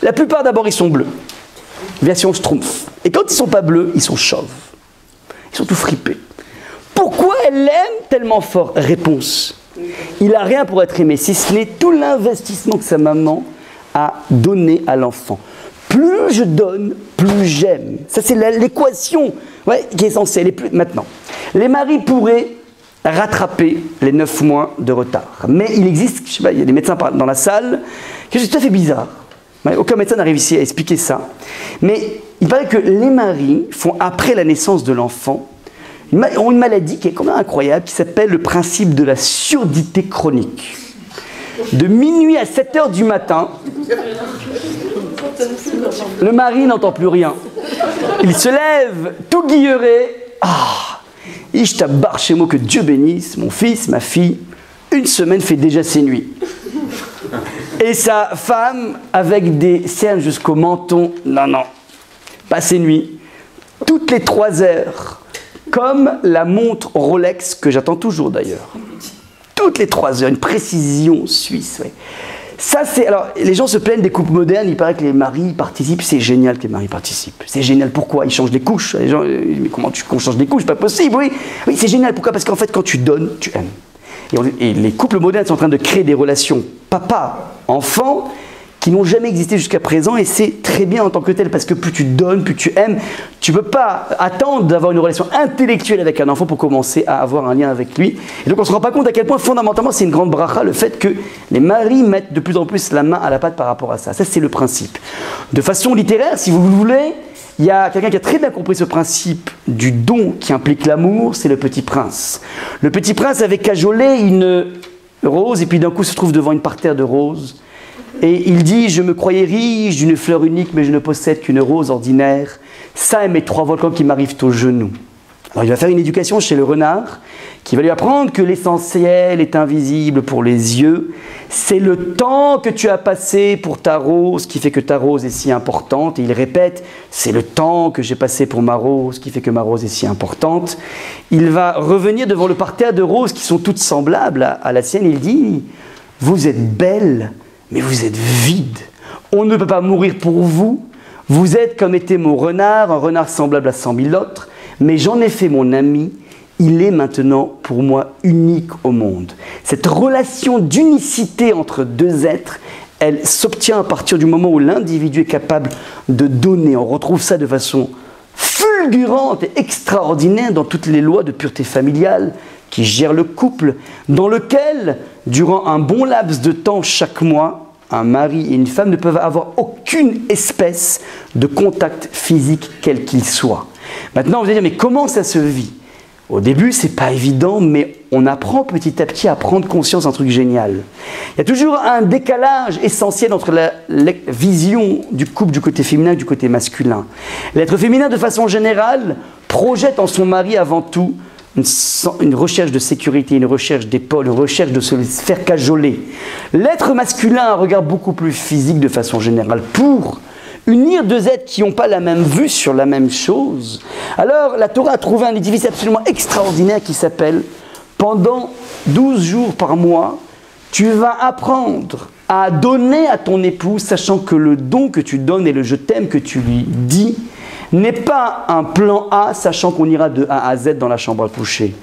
La plupart, d'abord, ils sont bleus. Version Schtroumpf. Et quand ils ne sont pas bleus, ils sont chauves. Ils sont tout fripés. Pourquoi elle l'aime tellement fort? Réponse. Il n'a rien pour être aimé, si ce n'est tout l'investissement que sa maman a donné à l'enfant. Plus je donne, plus j'aime. Ça, c'est l'équation qui est censée aller plus. Maintenant, les maris pourraient rattraper les 9 mois de retard. Mais il existe, je sais pas, il y a des médecins dans la salle, quelque chose de tout à fait bizarre. Aucun médecin n'a réussi à expliquer ça. Mais il paraît que les maris font, après la naissance de l'enfant, ont une maladie qui est quand même incroyable, qui s'appelle le principe de la surdité chronique. De minuit à 7 heures du matin, le mari n'entend plus rien. Il se lève, tout guilleré. Ah, Ishtabar chez moi, que Dieu bénisse, mon fils, ma fille, une semaine fait déjà ses nuits. Et sa femme, avec des cernes jusqu'au menton, non, pas ses nuits, toutes les 3 heures, comme la montre Rolex, que j'attends toujours d'ailleurs. Toutes les 3 heures, une précision suisse. Ouais. Ça, c'est. Alors, les gens se plaignent des couples modernes, il paraît que les maris participent, c'est génial que les maris participent. C'est génial, pourquoi? Ils changent les couches. Les gens, mais comment qu'on change les couches? Pas possible, oui. Oui, c'est génial, pourquoi? Parce qu'en fait, quand tu donnes, tu aimes. Et les couples modernes sont en train de créer des relations papa-enfant qui n'ont jamais existé jusqu'à présent, et c'est très bien en tant que tel, parce que plus tu donnes, plus tu aimes. Tu ne peux pas attendre d'avoir une relation intellectuelle avec un enfant pour commencer à avoir un lien avec lui. Et donc on ne se rend pas compte à quel point fondamentalement c'est une grande bracha, le fait que les maris mettent de plus en plus la main à la pâte par rapport à ça. Ça, c'est le principe. De façon littéraire, si vous voulez, il y a quelqu'un qui a très bien compris ce principe du don qui implique l'amour, c'est le Petit Prince. Le Petit Prince avait cajolé une rose, et puis d'un coup se trouve devant une parterre de roses. Et il dit, je me croyais riche d'une fleur unique, mais je ne possède qu'une rose ordinaire. Ça et mes 3 volcans qui m'arrivent aux genoux. Alors il va faire une éducation chez le renard, qui va lui apprendre que l'essentiel est invisible pour les yeux. C'est le temps que tu as passé pour ta rose qui fait que ta rose est si importante. Et il répète, c'est le temps que j'ai passé pour ma rose qui fait que ma rose est si importante. Il va revenir devant le parterre de roses qui sont toutes semblables à la sienne. Il dit, vous êtes belle, mais vous êtes vide. On ne peut pas mourir pour vous. Vous êtes comme était mon renard, un renard semblable à 100 000 autres. Mais j'en ai fait mon ami. Il est maintenant pour moi unique au monde. Cette relation d'unicité entre 2 êtres, elle s'obtient à partir du moment où l'individu est capable de donner. On retrouve ça de façon fulgurante et extraordinaire dans toutes les lois de pureté familiale qui gèrent le couple, dans lequel, durant un bon laps de temps chaque mois, un mari et une femme ne peuvent avoir aucune espèce de contact physique quel qu'il soit. Maintenant, vous allez dire, mais comment ça se vit? Au début, c'est pas évident, mais on apprend petit à petit à prendre conscience d'un truc génial. Il y a toujours un décalage essentiel entre la vision du couple du côté féminin et du côté masculin. L'être féminin, de façon générale, projette en son mari avant tout une recherche de sécurité, une recherche d'épaule, une recherche de se faire cajoler. L'être masculin a un regard beaucoup plus physique de façon générale pour unir 2 êtres qui n'ont pas la même vue sur la même chose. Alors, la Torah a trouvé un édifice absolument extraordinaire qui s'appelle « Pendant 12 jours par mois, tu vas apprendre à donner à ton épouse, sachant que le don que tu donnes et le « je t'aime » que tu lui dis n'est pas un plan A, sachant qu'on ira de A à Z dans la chambre à coucher.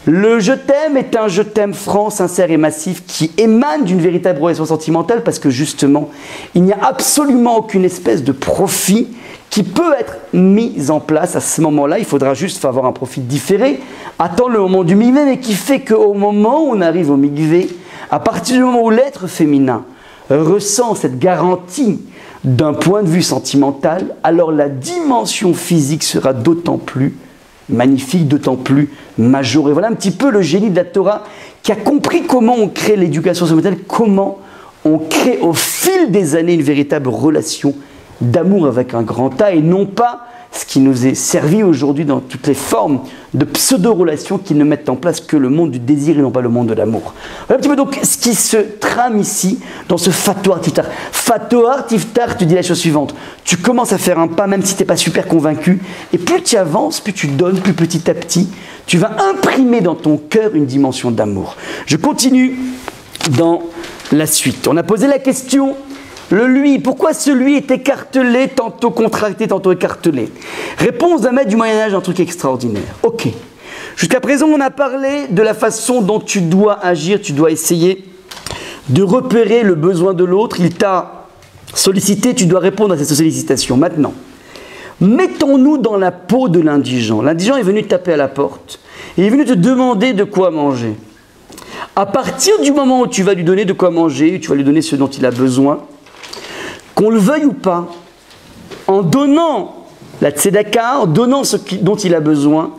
Le « je t'aime » est un « je t'aime » franc, sincère et massif qui émane d'une véritable relation sentimentale parce que justement, il n'y a absolument aucune espèce de profit qui peut être mis en place à ce moment-là. Il faudra juste avoir un profit différé, attendre le moment du mikvé, mais qui fait qu'au moment où on arrive au mikvé, à partir du moment où l'être féminin ressent cette garantie d'un point de vue sentimental, alors la dimension physique sera d'autant plus magnifique, d'autant plus majorée. Voilà un petit peu le génie de la Torah qui a compris comment on crée l'éducation sentimentale, comment on crée au fil des années une véritable relation d'amour avec un grand A et non pas ce qui nous est servi aujourd'hui dans toutes les formes de pseudo-relations qui ne mettent en place que le monde du désir et non pas le monde de l'amour. Voilà un petit peu donc ce qui se trame ici dans ce Fatoar Tiftar. Fatoar Tiftar te dit la chose suivante. Tu commences à faire un pas même si tu n'es pas super convaincu et plus tu avances, plus tu donnes, plus petit à petit, tu vas imprimer dans ton cœur une dimension d'amour. Je continue dans la suite. On a posé la question... Le lui, pourquoi ce lui est écartelé, tantôt contracté, tantôt écartelé? Réponse d'un maître du Moyen-Âge, un truc extraordinaire. Ok. Jusqu'à présent, on a parlé de la façon dont tu dois agir, tu dois essayer de repérer le besoin de l'autre. Il t'a sollicité, tu dois répondre à cette sollicitation. Maintenant, mettons-nous dans la peau de l'indigent. L'indigent est venu te taper à la porte. Il est venu te demander de quoi manger. À partir du moment où tu vas lui donner de quoi manger, tu vas lui donner ce dont il a besoin, qu'on le veuille ou pas, en donnant la tzedaka, en donnant ce dont il a besoin,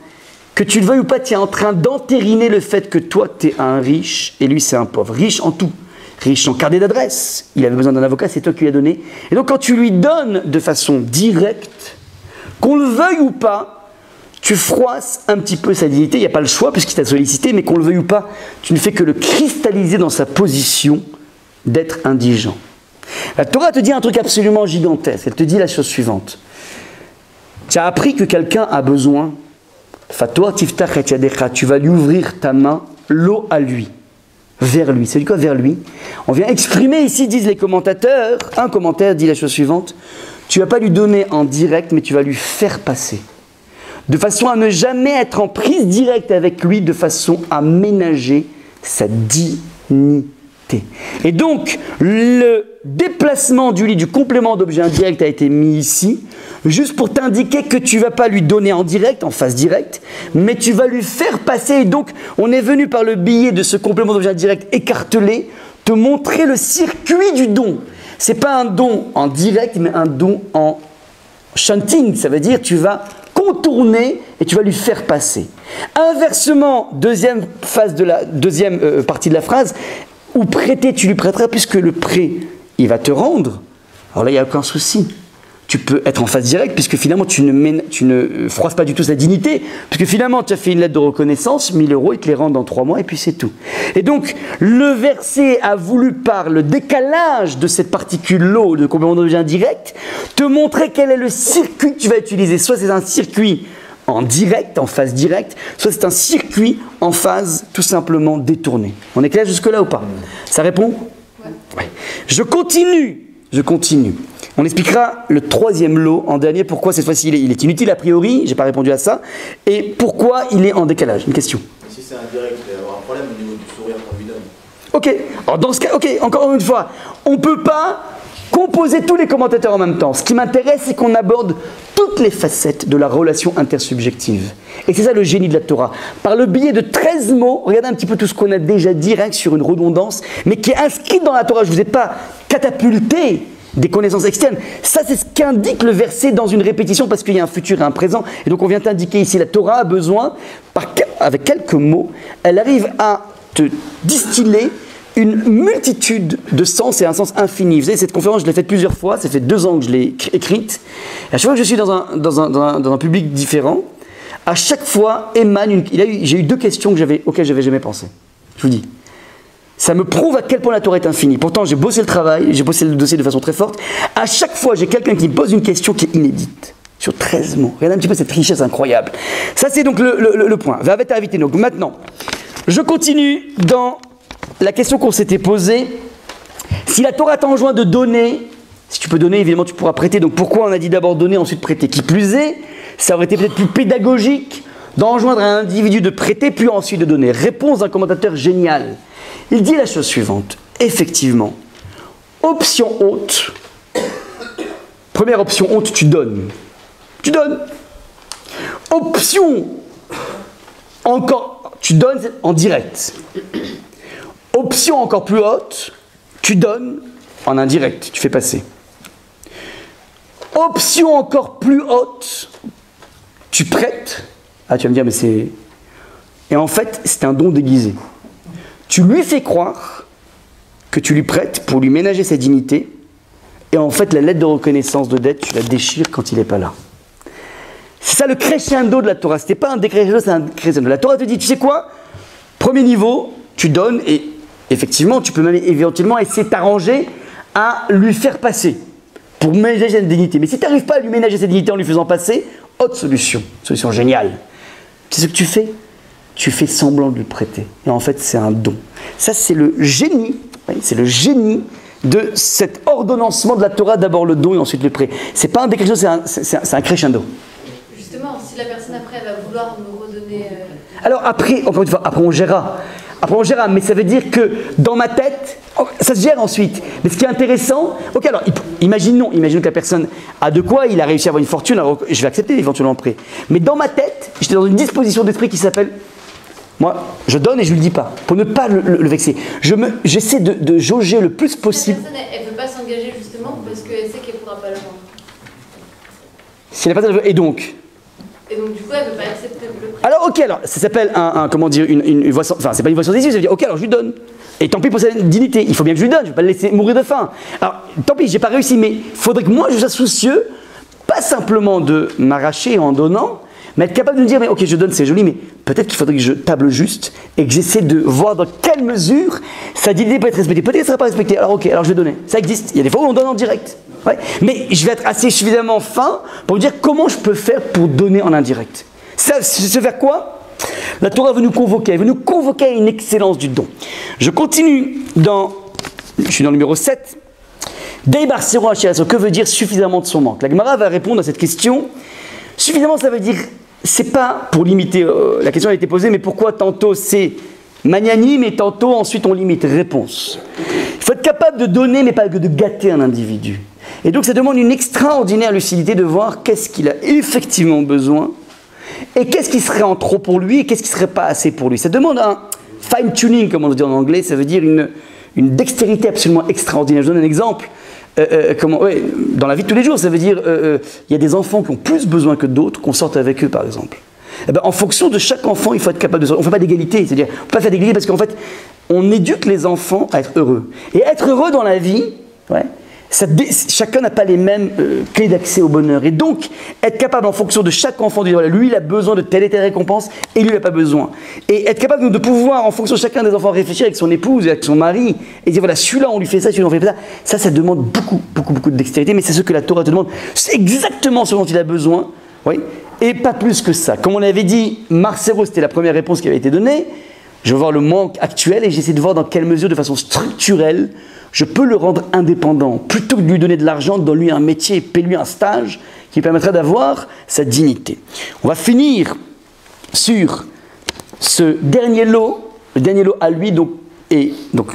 que tu le veuilles ou pas, tu es en train d'entériner le fait que toi, tu es un riche et lui, c'est un pauvre. Riche en tout. Riche en carnet d'adresse. Il avait besoin d'un avocat, c'est toi qui lui as donné. Et donc, quand tu lui donnes de façon directe, qu'on le veuille ou pas, tu froisses un petit peu sa dignité. Il n'y a pas le choix puisqu'il t'a sollicité, mais qu'on le veuille ou pas, tu ne fais que le cristalliser dans sa position d'être indigent. La Torah te dit un truc absolument gigantesque. Elle te dit la chose suivante. Tu as appris que quelqu'un a besoin. Fatoar tiftach et yadecha. Tu vas lui ouvrir ta main, l'eau à lui, vers lui. C'est quoi vers lui? On vient exprimer ici, disent les commentateurs. Un commentaire dit la chose suivante. Tu ne vas pas lui donner en direct, mais tu vas lui faire passer. De façon à ne jamais être en prise directe avec lui, de façon à ménager sa dignité. Et donc, le déplacement du lit, du complément d'objet indirect a été mis ici, juste pour t'indiquer que tu ne vas pas lui donner en direct, en face directe, mais tu vas lui faire passer. Et donc, on est venu par le biais de ce complément d'objet indirect écartelé, te montrer le circuit du don. Ce n'est pas un don en direct, mais un don en shunting. Ça veut dire tu vas contourner et tu vas lui faire passer. Inversement, deuxième partie de la phrase, ou prêter, tu lui prêteras, puisque le prêt, il va te rendre. Alors là, il n'y a aucun souci. Tu peux être en face directe, puisque finalement, tu ne froisses pas du tout sa dignité, puisque finalement, tu as fait une lettre de reconnaissance, 1000 €, il te les rend dans 3 mois, et puis c'est tout. Et donc, le verset a voulu, par le décalage de cette particule l'eau, de complément d'objet indirect, te montrer quel est le circuit que tu vas utiliser. Soit c'est un circuit en direct, en phase directe, soit c'est un circuit en phase tout simplement détournée. On est clair jusque-là ou pas? Ça répond? Ouais. Je continue. On expliquera le troisième lot en dernier, pourquoi cette fois-ci il est inutile a priori, j'ai pas répondu à ça, et pourquoi il est en décalage. Une question. Si c'est indirect, il va y avoir un problème au niveau du sourire qu'on lui donne. Ok, alors dans ce cas, ok, encore une fois, on ne peut pas composer tous les commentateurs en même temps. Ce qui m'intéresse, c'est qu'on aborde toutes les facettes de la relation intersubjective. Et c'est ça le génie de la Torah. Par le biais de 13 mots, regardez un petit peu tout ce qu'on a déjà dit, rien que sur une redondance, mais qui est inscrit dans la Torah. Je ne vous ai pas catapulté des connaissances externes. Ça, c'est ce qu'indique le verset dans une répétition, parce qu'il y a un futur et un présent. Et donc, on vient t'indiquer ici, la Torah a besoin, avec quelques mots, elle arrive à te distiller une multitude de sens et un sens infini. Vous savez, cette conférence, je l'ai faite plusieurs fois, ça fait 2 ans que je l'ai écrite. Et à chaque fois que je suis dans un public différent, à chaque fois émane j'ai eu 2 questions auxquelles je n'avais jamais pensé. Je vous dis. Ça me prouve à quel point la Torah est infinie. Pourtant, j'ai bossé le travail, j'ai bossé le dossier de façon très forte. À chaque fois, j'ai quelqu'un qui me pose une question qui est inédite. Sur 13 mots. Regardez un petit peu cette richesse incroyable. Ça, c'est donc le point. Vavet invité. Donc maintenant, je continue dans la question qu'on s'était posée. Si la Torah t'enjoint de donner, si tu peux donner, évidemment, tu pourras prêter. Donc pourquoi on a dit d'abord donner, ensuite prêter? Qui plus est, ça aurait été peut-être plus pédagogique d'enjoindre à un individu de prêter, puis ensuite de donner. Réponse d'un commentateur génial. Il dit la chose suivante. Effectivement, option haute. Première option haute, tu donnes. Tu donnes. Option encore, tu donnes en direct. Option encore plus haute, tu donnes en indirect, tu fais passer. Option encore plus haute, tu prêtes. Ah, tu vas me dire, mais c'est... Et en fait, c'est un don déguisé. Tu lui fais croire que tu lui prêtes pour lui ménager sa dignité, Et en fait, la lettre de reconnaissance de dette, tu la déchires quand il n'est pas là. C'est ça le crescendo de la Torah. C'était pas un décrescendo, c'est un crescendo. La Torah te dit, tu sais quoi? Premier niveau, tu donnes et effectivement, tu peux même éventuellement essayer de t'arranger à lui faire passer pour ménager cette dignité. Mais si tu n'arrives pas à lui ménager cette dignité en lui faisant passer, autre solution, solution géniale. Tu sais ce que tu fais? Tu fais semblant de lui prêter. Et en fait, c'est un don. Ça, c'est le génie. C'est le génie de cet ordonnancement de la Torah, d'abord le don et ensuite le prêt. C'est pas un décrescendo, c'est un crescendo. Justement, si la personne après elle va vouloir nous redonner... Alors après, encore une fois, après on gérera. Mais ça veut dire que dans ma tête, ça se gère ensuite. Mais ce qui est intéressant, ok, alors imaginons que la personne a de quoi, il a réussi à avoir une fortune, alors je vais accepter éventuellement le prêt. Mais dans ma tête, j'étais dans une disposition d'esprit qui s'appelle, moi, je donne et je ne lui dis pas, pour ne pas le vexer. J'essaie de jauger le plus possible. La personne, elle ne veut pas s'engager justement parce qu'elle sait qu'elle ne pourra pas le rendre. Si la personne veut, et donc du coup, elle ne veut pas accepter le prêt. Alors, ok, alors, ça s'appelle comment dire, une voie sans, enfin, c'est pas une voie sans issue, ça veut dire, ok, alors je lui donne. Et tant pis pour sa dignité, il faut bien que je lui donne, je ne vais pas le laisser mourir de faim. Alors, tant pis, j'ai pas réussi, mais il faudrait que moi je sois soucieux, pas simplement de m'arracher en donnant, mais être capable de me dire, mais ok, je donne, c'est joli, mais peut-être qu'il faudrait que je table juste et que j'essaie de voir dans quelle mesure sa dignité peut être respectée. Peut-être qu'elle ne sera pas respectée, alors ok, alors je vais donner. Ça existe, il y a des fois où on donne en direct. Ouais. Mais je vais être assez suffisamment fin pour me dire comment je peux faire pour donner en indirect. Ça, c'est vers quoi? La Torah veut nous convoquer, elle veut nous convoquer à une excellence du don. Je continue je suis dans le numéro 7. Deibar Sero Hashiraso, que veut dire suffisamment de son manque? La Gemara va répondre à cette question. Suffisamment, ça veut dire, c'est pas pour limiter, la question a été posée, mais pourquoi tantôt c'est magnanime et tantôt ensuite on limite? Réponse. Il faut être capable de donner, mais pas de gâter un individu. Et donc ça demande une extraordinaire lucidité de voir qu'est-ce qu'il a effectivement besoin et qu'est-ce qui serait en trop pour lui et qu'est-ce qui serait pas assez pour lui. Ça demande un fine-tuning, comme on dit en anglais, ça veut dire une dextérité absolument extraordinaire. Je donne un exemple. Dans la vie de tous les jours, ça veut dire il y a des enfants qui ont plus besoin que d'autres, qu'on sorte avec eux par exemple. Eh ben, en fonction de chaque enfant, il faut être capable de sortir. On ne fait pas d'égalité, c'est-à-dire on ne peut pas faire d'égalité parce qu'en fait, on éduque les enfants à être heureux. Et être heureux dans la vie, chacun n'a pas les mêmes clés d'accès au bonheur. Et donc, être capable en fonction de chaque enfant, de dire voilà, lui il a besoin de telle et telle récompense et lui il n'a pas besoin. Et être capable de pouvoir, en fonction de chacun des enfants, réfléchir avec son épouse, avec son mari, et dire voilà, celui-là on lui fait ça, celui-là on lui fait ça. Ça demande beaucoup de dextérité, mais c'est ce que la Torah te demande. C'est exactement ce dont il a besoin, oui, et pas plus que ça. Comme on avait dit, Marcero, c'était la première réponse qui avait été donnée. Je veux voir le manque actuel et j'essaie de voir dans quelle mesure, de façon structurelle, je peux le rendre indépendant. Plutôt que de lui donner de l'argent, donne-lui un métier, paie-lui un stage qui permettra d'avoir sa dignité. On va finir sur ce dernier lot, le dernier lot à lui, donc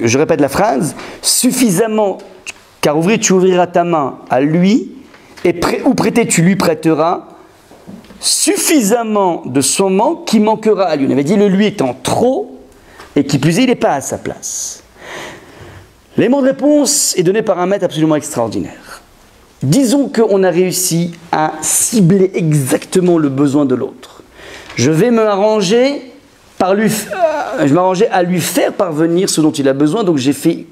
je répète la phrase, suffisamment, car ouvrir, tu ouvriras ta main à lui, et ou prêter, tu lui prêteras, suffisamment de son manque qui manquera à lui. On avait dit le lui étant trop, et qui plus est, il n'est pas à sa place. L'élément de réponse est donné par un maître absolument extraordinaire. Disons qu'on a réussi à cibler exactement le besoin de l'autre. Je vais m'arranger à lui faire parvenir ce dont il a besoin, donc j'ai fait